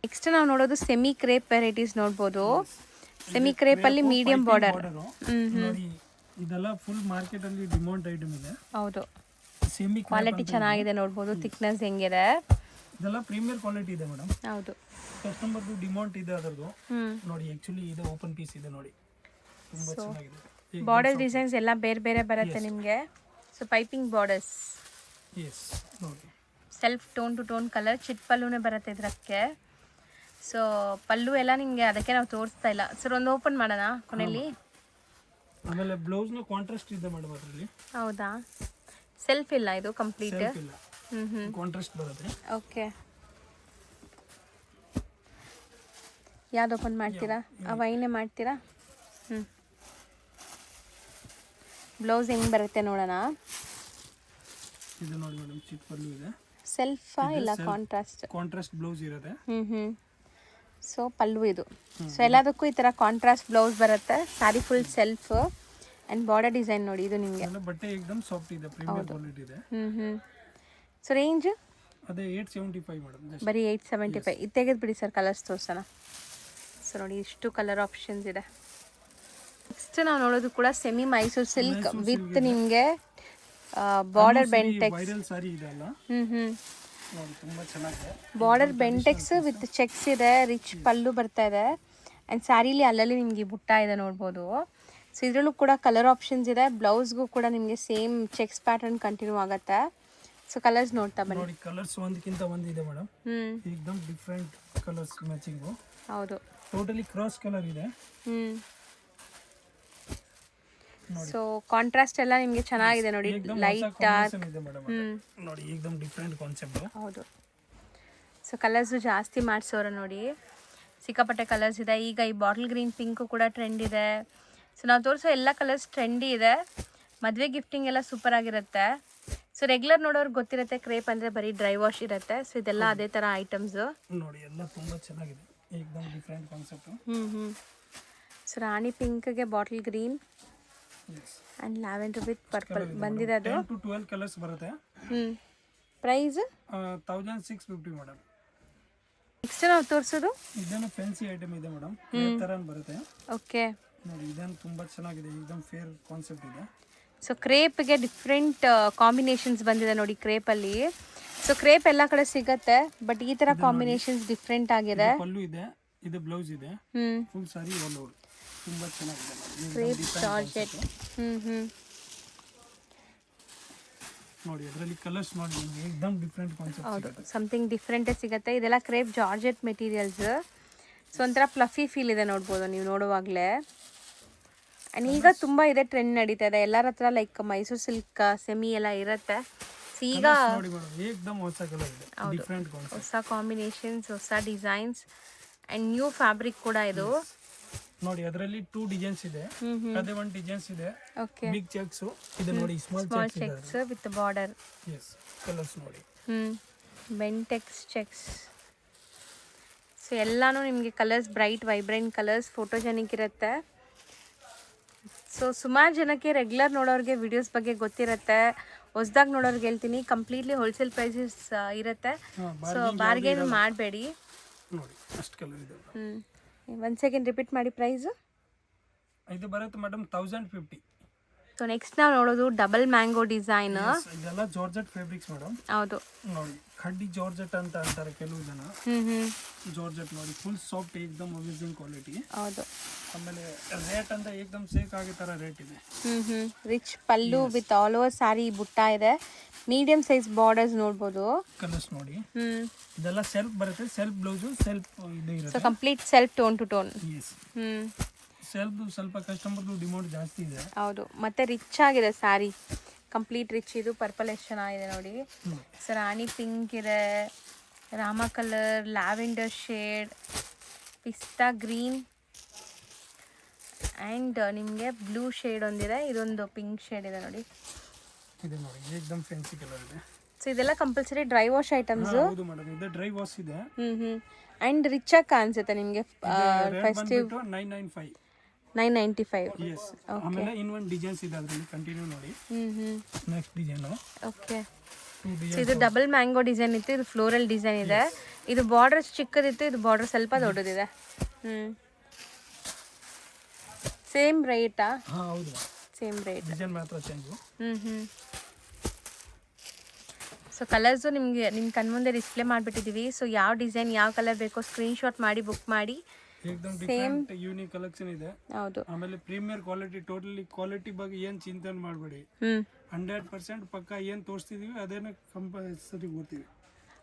ನೆಕ್ಸ್ಟ್ ನಾವು ನೋಡೋದು ಸೆಮಿ ಕ್ರೇಪ್ ವೆರೈಟೀಸ್ ನೋಡ್ಬೋದು. ಸೆಮಿ ಕ್ರೇಪಲ್ಲಿ ಮೀಡಿಯಂ ಬಾರ್ಡರ್. ನೋಡಿ ಇದೆಲ್ಲ ಫುಲ್ ಮಾರ್ಕೆಟ್ ಅಲ್ಲಿ ಡಿಮಾಂಡ್ ಐಟಮ್ ಇದೆ. ಹೌದು. ಸೆಮಿ ಕ್ವಾಲಿಟಿ ಚೆನ್ನಾಗಿದೆ ನೋಡ್ಬೋದು, ಥಿಕ್ನೆಸ್ ಹೆಂಗಿದೆ. ಇದೆಲ್ಲ ಪ್ರೀಮಿಯರ್ ಕ್ವಾಲಿಟಿ ಇದೆ ಮೇಡಮ್. ಹೌದು. ಕಸ್ಟಮರ್ದು ಡಿಮಾಂಡ್ ಇದೆ ಅದರದು. ನೋಡಿ ಆಕ್ಚುಲಿ ಇದು ಓಪನ್ ಪೀಸ್ ಇದೆ ನೋಡಿ, ತುಂಬಾ ಚೆನ್ನಾಗಿದೆ. ಬಾರ್ಡರ್ ಡಿಸೈನ್ಸ್ ಎಲ್ಲ ಬೇರೆ ಬೇರೆ ಬರುತ್ತೆ ನಿಮಗೆ. So piping borders. ಎಸ್ ನೋಡಿ. Self tone to tone colour, ಚಿಟ್ ಪಲ್ಲುನೇ ಬರುತ್ತೆ ಇದಕ್ಕೆ. ಸೊ ಪಲ್ಲು ಎಲ್ಲ ನಿಮಗೆ ಅದಕ್ಕೆ ನಾವು ತೋರಿಸ್ತಾ ಇಲ್ಲ ಸರ್. ಒಂದು ಓಪನ್ ಮಾಡೋಣ ಕೊನೆಯಲ್ಲಿ. ಆಮೇಲೆ ಬ್ಲೌಸ್ನ ಕಾಂಟ್ರಾಸ್ಟ್ ಇದೆ ಮೇಡಮ್ ಅದರಲ್ಲಿ. ಹೌದಾ? ಸೆಲ್ಫ್ ಇಲ್ಲ ಇದು ಕಂಪ್ಲೀಟ್. ಕಾಂಟ್ರಾಸ್ಟ್ ಬರುತ್ತೆ. ಓಕೆ. ಯಾವ್ದು ಓಪನ್ ಮಾಡ್ತೀರಾ? ಆ ವೈನೇ ಮಾಡ್ತೀರಾ? ಬ್ಲೌಸ್ ಹೆಂಗೆ ಬರುತ್ತೆ ನೋಡೋಣ. ಇದು ನೋಡಿ ಮೇಡಮ್, ಚಿಟ್ ಪಲ್ಲು ಇದೆ. ಸೆಲ್ಫಾ ಇಲ್ಲ ಕಾಂಟ್ರಾಸ್ಟ್? ಕಾಂಟ್ರಾಸ್ಟ್ ಬ್ಲೌಸ್ ಇರುತ್ತೆ. ಸೊ ಪಲ್ಲು ಇದು. ಸೊ ಎಲ್ಲದಕ್ಕೂ ಈ ಥರ ಕಾಂಟ್ರಾಸ್ಟ್ ಬ್ಲೌಸ್ ಬರುತ್ತೆ. Sari full self and border design ನೋಡಿ ಇದು ನಿಮಗೆ. ಬಟ್ಟೆ ಏಕದಮ್ ಸಾಫ್ಟ್ ಇದೆ, ಪ್ರೀಮಿಯರ್ ಕ್ವಾಲಿಟಿ ಇದೆ. ಸೊ ರೇಂಜ್ ಅದೇ 875 ಮೇಡಮ್. ಬರೀ 875. ಇದು ತೆಗೆದು ಬಿಡಿ ಸರ್, ಕಲರ್ಸ್ ತೋರ್ಸೋಣ. ಸೊ ನೋಡಿ ಇಷ್ಟು ಕಲರ್ ಆಪ್ಷನ್ಸ್ ಇದೆ. ನೆಕ್ಸ್ಟ್ ನಾವು ನೋಡೋದು ಕೂಡ ಸೆಮಿ ಮೈಸೂರು ಸಿಲ್ಕ್ ವಿತ್ ನಿಮಗೆ ಬಾರ್ಡರ್ ಬೆಂಟೆಕ್ಸ್. ವೈರಲ್ ಸಾರಿ ಇದೆ ಅಲ್ಲ. ನೋಡಿ ತುಂಬಾ ಚೆನ್ನಾಗಿದೆ. ಬಾರ್ಡರ್ ಬೆಂಟೆಕ್ಸ್ ವಿತ್ ಚೆಕ್ಸ್ ಇದೆ, ರಿಚ್ ಪಲ್ಲು ಬರ್ತಾ ಇದೆ ಆ್ಯಂಡ್ ಸ್ಯಾರಿಲಿ ಅಲ್ಲಲ್ಲಿ ನಿಮಗೆ ಬುಟ್ಟ ಇದೆ ನೋಡ್ಬೋದು. ಸೊ ಇದರಲ್ಲೂ ಕೂಡ ಕಲರ್ ಆಪ್ಷನ್ಸ್ ಇದೆ. ಬ್ಲೌಸ್ಗೂ ಕೂಡ ನಿಮಗೆ ಸೇಮ್ ಚೆಕ್ಸ್ ಪ್ಯಾಟರ್ನ್ ಕಂಟಿನ್ಯೂ ಆಗುತ್ತೆ. ಸೊ ಕಲರ್ಸ್ ನೋಡ್ತಾ ಬನ್ನಿ. ನೋಡಿ ಕಲರ್ಸ್ ಒಂದಕ್ಕಿಂತ ಒಂದು ಇದೆ ಮೇಡಮ್. ಏಕದಮ್ ಡಿಫರೆಂಟ್ ಕಲರ್ಸ್ ಮ್ಯಾಚಿಂಗ್. ಹೌದು. ಟೋಟಲಿ ಕ್ರಾಸ್ ಕಲರ್ ಇದೆ. ಸೊ ಕಾಂಟ್ರಾಸ್ಟ್ ಎಲ್ಲ ನಿಮಗೆ ಚೆನ್ನಾಗಿದೆ ನೋಡಿ, ಲೈಟ್ ಡಾರ್ಕ್ ನೋಡಿ, ಏಕದಮ್ ಡಿಫರೆಂಟ್ ಕಾನ್ಸೆಪ್ಟ್. ಹೌದು. ಸೊ ಕಲರ್ಸು ಜಾಸ್ತಿ ಮಾಡಿಸೋರ ನೋಡಿ, ಸಿಕ್ಕಾಪಟ್ಟೆ ಕಲರ್ಸ್ ಇದೆ. ಈಗ ಈ ಬಾಟಲ್ ಗ್ರೀನ್ ಪಿಂಕು ಕೂಡ ಟ್ರೆಂಡ್ ಇದೆ. ಸೊ ನಾವು ತೋರಿಸೋ ಎಲ್ಲ ಕಲರ್ಸ್ ಟ್ರೆಂಡಿ ಇದೆ. ಮದುವೆ ಗಿಫ್ಟಿಂಗ್ ಎಲ್ಲ ಸೂಪರ್ ಆಗಿರುತ್ತೆ. ಸೊ ರೆಗ್ಯುಲರ್ ನೋಡೋರ್ಗೆ ಗೊತ್ತಿರುತ್ತೆ ಕ್ರೇಪ್ ಅಂದರೆ ಬರೀ ಡ್ರೈ ವಾಶ್ ಇರುತ್ತೆ. ಸೊ ಇದೆಲ್ಲ ಅದೇ ಥರ ಐಟಮ್ಸ್ ನೋಡಿ, ಎಲ್ಲ ತುಂಬ ಚೆನ್ನಾಗಿದೆ, ಏಕದಮ್ ಡಿಫರೆಂಟ್ ಕಾನ್ಸೆಪ್ಟ್. ಸೊ ರಾಣಿ ಪಿಂಕ್ಗೆ bottle green and lavender with purple ಬಂದಿದೆ. ಅದು 10 to 12 ಕಲರ್ಸ್ ಬರುತ್ತೆ. Price 1650 madam. ನೆಕ್ಸ್ಟ್ ನಾವು ತೋರಿಸೋದು ಇದೇನು ಫ್ಯಾನ್ಸಿ ಐಟಮ್ ಇದೆ ಮೇಡಮ್, ತರ ಬರುತ್ತೆ. ಓಕೆ. ನೋಡಿ ಇದೇನು ತುಂಬ ಚೆನ್ನಾಗಿದೆ, ಏಕದಮ್ ಫೇರ್ ಕಾನ್ಸೆಪ್ಟ್ ಇದೆ. ಸೊ ಕ್ರೇಪ್ಗೆ ಡಿಫ್ರೆಂಟ್ ಕಾಂಬಿನೇಷನ್ಸ್ ಬಂದಿದೆ ನೋಡಿ ಕ್ರೇಪಲ್ಲಿ. ಸೊ ಕ್ರೇಪ್ ಎಲ್ಲ ಕಡೆ ಸಿಗತ್ತೆ, ಬಟ್ ಈ ಥರ ಕಾಂಬಿನೇಷನ್ಸ್ ಡಿಫ್ರೆಂಟ್ ಆಗಿದೆ. ಪಲ್ಲು ಇದೆ, ಇದು ಬ್ಲೌಸ್ ಇದೆ, ಫುಲ್ ಸಾರಿ ಆಲ್ ಓವರ್ ತುಂಬಾ ಚೆನ್ನಾಗಿದೆ. Crepe georgette. ನೋಡಿ ಅದರಲ್ಲಿ ಕಲರ್ಸ್ ನೋಡಿ, ಏಕದಮ್ ಡಿಫರೆಂಟ್ ಕಾನ್ಸೆಪ್ಟ್. ಹೌದು, ಸಮಥಿಂಗ್ ಡಿಫ್ರೆಂಟೇ ಸಿಗುತ್ತೆ. ಇದೆಲ್ಲ ಕ್ರೇಪ್ ಜಾರ್ಜೆಟ್ ಮೆಟೀರಿಯಲ್ಸ್. ಸೊ ಒಂಥರ ಫ್ಲಫಿ ಫೀಲ್ ಇದೆ ನೋಡ್ಬೋದು ನೀವು ನೋಡುವಾಗಲೇ. ಆ್ಯಂಡ್ ಈಗ ತುಂಬ ಇದೆ, ಟ್ರೆಂಡ್ ನಡೀತಾ ಇದೆ ಎಲ್ಲರ ಹತ್ರ. ಲೈಕ್ ಮೈಸೂರು ಸಿಲ್ಕ್ ಸೆಮಿ ಎಲ್ಲ ಇರುತ್ತೆ. ಈಗ ನೋಡಿ ಮೇಡಮ್ ಏಕ್ದಮ್ ಹೊಸ ಕಲರ್ ಇದೆ, ಡಿಫರೆಂಟ್ ಕಾನ್ಸೆಪ್ಟ್, ಹೊಸ ಕಾಂಬಿನೇಷನ್ಸ್, ಹೊಸ ಡಿಸೈನ್ಸ್ ಅಂಡ್ ನ್ಯೂ ಫ್ಯಾಬ್ರಿಕ್ ಕೂಡ ಇದು. ನೋಡಿ ಅದರಲ್ಲಿ 2 ಡಿಸೈನ್ಸ್ ಇದೆ, ಅದೇ 1 ಡಿಸೈನ್ಸ್ ಇದೆ. ಓಕೆ, ಬಿಗ್ ಚೆಕ್ಸ್ ಇದು ನೋಡಿ, small checks with border. Yes, colours ನೋಡಿ. Bentex checks. ಸೊ ಎಲ್ಲಾನು ನಿಮಗೆ colours bright vibrant colours, photogenic ಇರುತ್ತೆ. ಸೊ ಸುಮಾರು ಜನಕ್ಕೆ ರೆಗ್ಯುಲರ್ ನೋಡೋರಿಗೆ ವಿಡಿಯೋಸ್ ಬಗ್ಗೆ ಗೊತ್ತಿರುತ್ತೆ, ಹೊಸ್ದಾಗಿ ನೋಡೋರ್ಗೆ ಹೇಳ್ತೀನಿ ಕಂಪ್ಲೀಟ್ಲಿ ಹೋಲ್ಸೇಲ್ ಪ್ರೈಸಸ್ ಇರುತ್ತೆ. ಸೊ ಬಾರ್ಗೇನ್ ಮಾಡಬೇಡಿ. ನೋಡಿ ಅಷ್ಟು ಕಲರ್ ಇದೆ. ಒನ್ ಸೆಕೆಂಡ್ ರಿಪೀಟ್ ಮಾಡಿ ಪ್ರೈಸ್. ಇದು ಬರುತ್ತೆ ಮೇಡಮ್ 1050. ಸೊ ನೆಕ್ಸ್ಟ್ ನಾವು ನೋಡೋದು ಡಬಲ್ ಮ್ಯಾಂಗೋ ಡಿಸೈನ್. ಇದೆಲ್ಲ ಜಾರ್ಜೆಟ್ ಫ್ಯಾಬ್ರಿಕ್ಸ್ ಮೇಡಮ್. ಹೌದು, ನೋಡಿ ಖಡ್ಡಿ ಜಾರ್ಜೆಟ್ ಅಂತ ಅಂತಾರೆ ಕೆಲವು ಜನ. ಜಾರ್ಜೆಟ್ ನೋಡಿ ಫುಲ್ ಸಾಫ್ಟ್, ಏಕ್ದಮ್ ಅಮೇಜಿಂಗ್ ಕ್ವಾಲಿಟಿ. ಹೌದು. ಆಮೇಲೆ ರೇಟ್ ಅಂತ ಏಕ್ದಮ್ ಸೇಕ್ ಆಗೋ ತರ ರೇಟ್ ಇದೆ. Rich pallu with all over sari butta ಇದೆ. ಮೀಡಿಯಂ ಸೈಜ್ ಬಾರ್ಡರ್ಸ್ ನೋಡ್ಬೋದು. ಕಲರ್ಸ್ ನೋಡಿ. ಇದೆಲ್ಲ ಸೆಲ್ಫ್ ಬರುತ್ತೆ, ಸೆಲ್ಫ್ ಬ್ಲೌಸು ಸೆಲ್ಫ್ ಇದೆ ಇರುತ್ತೆ. So complete self tone to tone. Yes. Self ಸ್ವಲ್ಪ ಕಸ್ಟಮರ್ದು ಡಿಮಾಂಡ್ ಜಾಸ್ತಿ ಇದೆ. ಹೌದು, ಮತ್ತೆ ರಿಚ್ ಆಗಿದೆ ಸ್ಯಾರಿ, ಕಂಪ್ಲೀಟ್ ರಿಚ್. ಇದು ಪರ್ಪಲ್ ಎಷ್ಟು ಚೆನ್ನಾಗಿದೆ ನೋಡಿ. ಸೊ ರಾಣಿ ಪಿಂಕ್ ಇದೆ, Rama colour, lavender shade, pista green and ನಿಮಗೆ ಬ್ಲೂ ಶೇಡ್ ಒಂದಿದೆ, ಇದೊಂದು ಪಿಂಕ್ ಶೇಡ್ ಇದೆ ನೋಡಿ. ಇದೆ ನೋಡಿ, ಏಕ್ದಮ್ ಫ್ಯಾನ್ಸಿ ಕಲರ್ ಇದೆ. ಸೊ ಇದೆಲ್ಲ ಕಂಪಲ್ಸರಿ ಡ್ರೈ ವಾಶ್ ಐಟಮ್ಸ್. ಹೌದು ಮೇಡಮ್, ಇದು ಡ್ರೈ ವಾಶ್ ಇದೆ. ಆ್ಯಂಡ್ ರಿಚ್ ಆಗಿ ಕಾಣಿಸುತ್ತೆ ನಿಮಗೆ. ಫೆಸ್ಟಿವ್ 995. 995. ಎಸ್. ಆಮೇಲೆ ಇನ್ನೊಂದು ಡಿಸೈನ್ಸ್ ಇದೆ ಅದರಲ್ಲಿ, ಕಂಟಿನ್ಯೂ ನೋಡಿ. Next design. ಓಕೆ, ಸೊ ಇದು ಡಬಲ್ ಮ್ಯಾಂಗೋ ಡಿಸೈನ್ ಇತ್ತು, ಇದು ಫ್ಲೋರಲ್ ಡಿಸೈನ್ ಇದೆ. ಇದು ಬಾರ್ಡರ್ ಚಿಕ್ಕದಿತ್ತು, ಇದು ಬಾರ್ಡರ್ ಸ್ವಲ್ಪ ದೊಡ್ಡದಿದೆ. ಸೇಮ್ ರೇಟಾ? ಹೌದು, ಸೇಮ್ ರೇಟ್. ಡಿಸೈನ್ ಮಾತ್ರ ಚೇಂಜ್. ಸೊ ಕಲರ್ಸು ನಿಮಗೆ ನಿಮ್ಮ ಕಣ್ಮುಂದೆ ಡಿಸ್ಪ್ಲೇ ಮಾಡಿಬಿಟ್ಟಿದ್ದೀವಿ. ಸೊ ಯಾವ ಡಿಸೈನ್ ಯಾವ ಕಲರ್ ಬೇಕೋ ಸ್ಕ್ರೀನ್ಶಾಟ್ ಮಾಡಿ ಬುಕ್ ಮಾಡಿ. ಏಕ್ದಮ್ ಡಿಫರೆಂಟ್ ಯೂನಿಕ್ ಕಲೆಕ್ಷನ್ ಇದೆ. ಹೌದು. ಆಮೇಲೆ ಪ್ರೀಮಿಯರ್ ಕ್ವಾಲಿಟಿ, ಟೋಟಲಿ ಕ್ವಾಲಿಟಿ ಬಗ್ಗೆ ಏನು ಚಿಂತನೆ ಮಾಡಬೇಡಿ. 100% ಪಕ್ಕ ಏನು ತೋರಿಸ್ತಿದೀವಿ ಅದೇನೇ ಕಂಪಲ್ಸರಿ ಗೊತ್ತೀವಿ.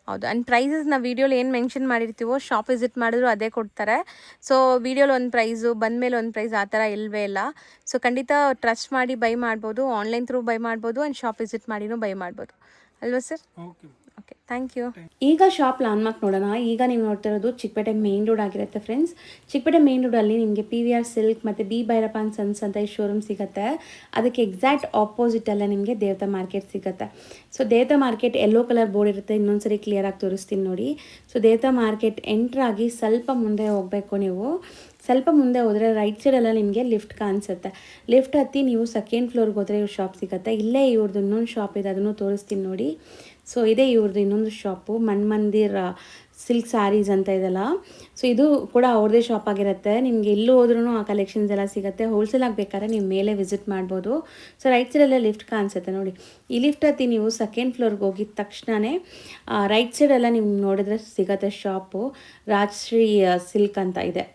ಹೌದು. ಆ್ಯಂಡ್ ಪ್ರೈಸಸ್ ನಾವು ವೀಡಿಯೋಲಿ ಏನು ಮೆನ್ಷನ್ ಮಾಡಿರ್ತೀವೋ ಶಾಪ್ ವಿಸಿಟ್ ಮಾಡಿದ್ರು ಅದೇ ಕೊಡ್ತಾರೆ. ಸೊ ವೀಡಿಯೋಲಿ ಒಂದು ಪ್ರೈಸು, ಬಂದಮೇಲೆ ಒಂದು ಪ್ರೈಸ್, ಆ ಥರ ಇಲ್ಲವೇ ಇಲ್ಲ. ಸೊ ಖಂಡಿತ ಟ್ರಸ್ಟ್ ಮಾಡಿ ಬೈ ಮಾಡ್ಬೋದು, ಆನ್ಲೈನ್ ಥ್ರೂ ಬೈ ಮಾಡ್ಬೋದು, ಆ್ಯಂಡ್ ಶಾಪ್ ವಿಸಿಟ್ ಮಾಡಿನೂ ಬೈ ಮಾಡ್ಬೋದು ಅಲ್ವಾ ಸರ್? Okay, thank you. ಈಗ ಶಾಪ್ ಲ್ಯಾಂಡ್ಮಾರ್ಕ್ ನೋಡೋಣ. ಈಗ ನೀವು ನೋಡ್ತಿರೋದು ಚಿಕ್ಕಪೇಟೆ ಮೇನ್ ರೋಡ್ ಆಗಿರುತ್ತೆ ಫ್ರೆಂಡ್ಸ್. ಚಿಕ್ಕಪೇಟೆ ಮೇನ್ ರೋಡಲ್ಲಿ ನಿಮಗೆ PVR ಸಿಲ್ಕ್ ಮತ್ತು ಬಿ ಭೈರಪ್ಪ ಆ್ಯಂಡ್ ಸನ್ಸ್ ಅಂತ ಈ ಶೋರೂಮ್ ಸಿಗುತ್ತೆ. ಅದಕ್ಕೆ ಎಕ್ಸಾಕ್ಟ್ ಆಪೋಸಿಟಲ್ಲೇ ನಿಮಗೆ ದೇವತಾ ಮಾರ್ಕೆಟ್ ಸಿಗುತ್ತೆ. ಸೊ ದೇವತಾ ಮಾರ್ಕೆಟ್ ಯೆಲ್ಲೋ ಕಲರ್ ಬೋರ್ಡ್ ಇರುತ್ತೆ, ಇನ್ನೊಂದ್ಸರಿ ಕ್ಲಿಯರಾಗಿ ತೋರಿಸ್ತೀನಿ ನೋಡಿ. ಸೊ ದೇವತಾ ಮಾರ್ಕೆಟ್ ಎಂಟ್ರಾಗಿ ಸ್ವಲ್ಪ ಮುಂದೆ ಹೋಗಬೇಕು. ನೀವು ಸ್ವಲ್ಪ ಮುಂದೆ ಹೋದರೆ ರೈಟ್ ಸೈಡೆಲ್ಲ ನಿಮಗೆ ಲಿಫ್ಟ್ ಕಾಣಿಸುತ್ತೆ. ಲಿಫ್ಟ್ ಹತ್ತಿ ನೀವು ಸೆಕೆಂಡ್ ಫ್ಲೋರ್ಗೆ ಹೋದರೆ ಇವ್ರ ಶಾಪ್ ಸಿಗುತ್ತೆ. ಇಲ್ಲೇ ಇವ್ರದ್ದು ಇನ್ನೊಂದು ಶಾಪ್ ಇದೆ, ಅದನ್ನು ತೋರಿಸ್ತೀನಿ ನೋಡಿ. ಸೊ ಇದೇ ಇವ್ರದ್ದು ಇನ್ನೊಂದು ಶಾಪು, ಮನ್ಮಂದಿರ್ ಸಿಲ್ಕ್ ಸ್ಯಾರೀಸ್ ಅಂತ ಇದೆಲ್ಲ. ಸೊ ಇದು ಕೂಡ ಅವ್ರದ್ದೇ ಶಾಪ್ ಆಗಿರುತ್ತೆ. ನಿಮಗೆ ಎಲ್ಲೂ ಹೋದ್ರೂ ಆ ಕಲೆಕ್ಷನ್ಸ್ ಎಲ್ಲ ಸಿಗುತ್ತೆ. ಹೋಲ್ಸೇಲ್ ಆಗಬೇಕಾದ್ರೆ ನೀವು ಮೇಲೆ ವಿಸಿಟ್ ಮಾಡ್ಬೋದು. ಸೊ ರೈಟ್ ಸೈಡಲ್ಲೇ ಲಿಫ್ಟ್ ಕಾಣಿಸುತ್ತೆ ನೋಡಿ. ಈ ಲಿಫ್ಟ್ ಹತ್ತಿ ನೀವು ಸೆಕೆಂಡ್ ಫ್ಲೋರ್ಗೆ ಹೋಗಿದ ತಕ್ಷಣವೇ ರೈಟ್ ಸೈಡೆಲ್ಲ ನಿಮ್ಗೆ ನೋಡಿದ್ರೆ ಸಿಗುತ್ತೆ ಶಾಪು. ರಾಜಶ್ರೀ ಸಿಲ್ಕ್ ಅಂತ ಇದೆ.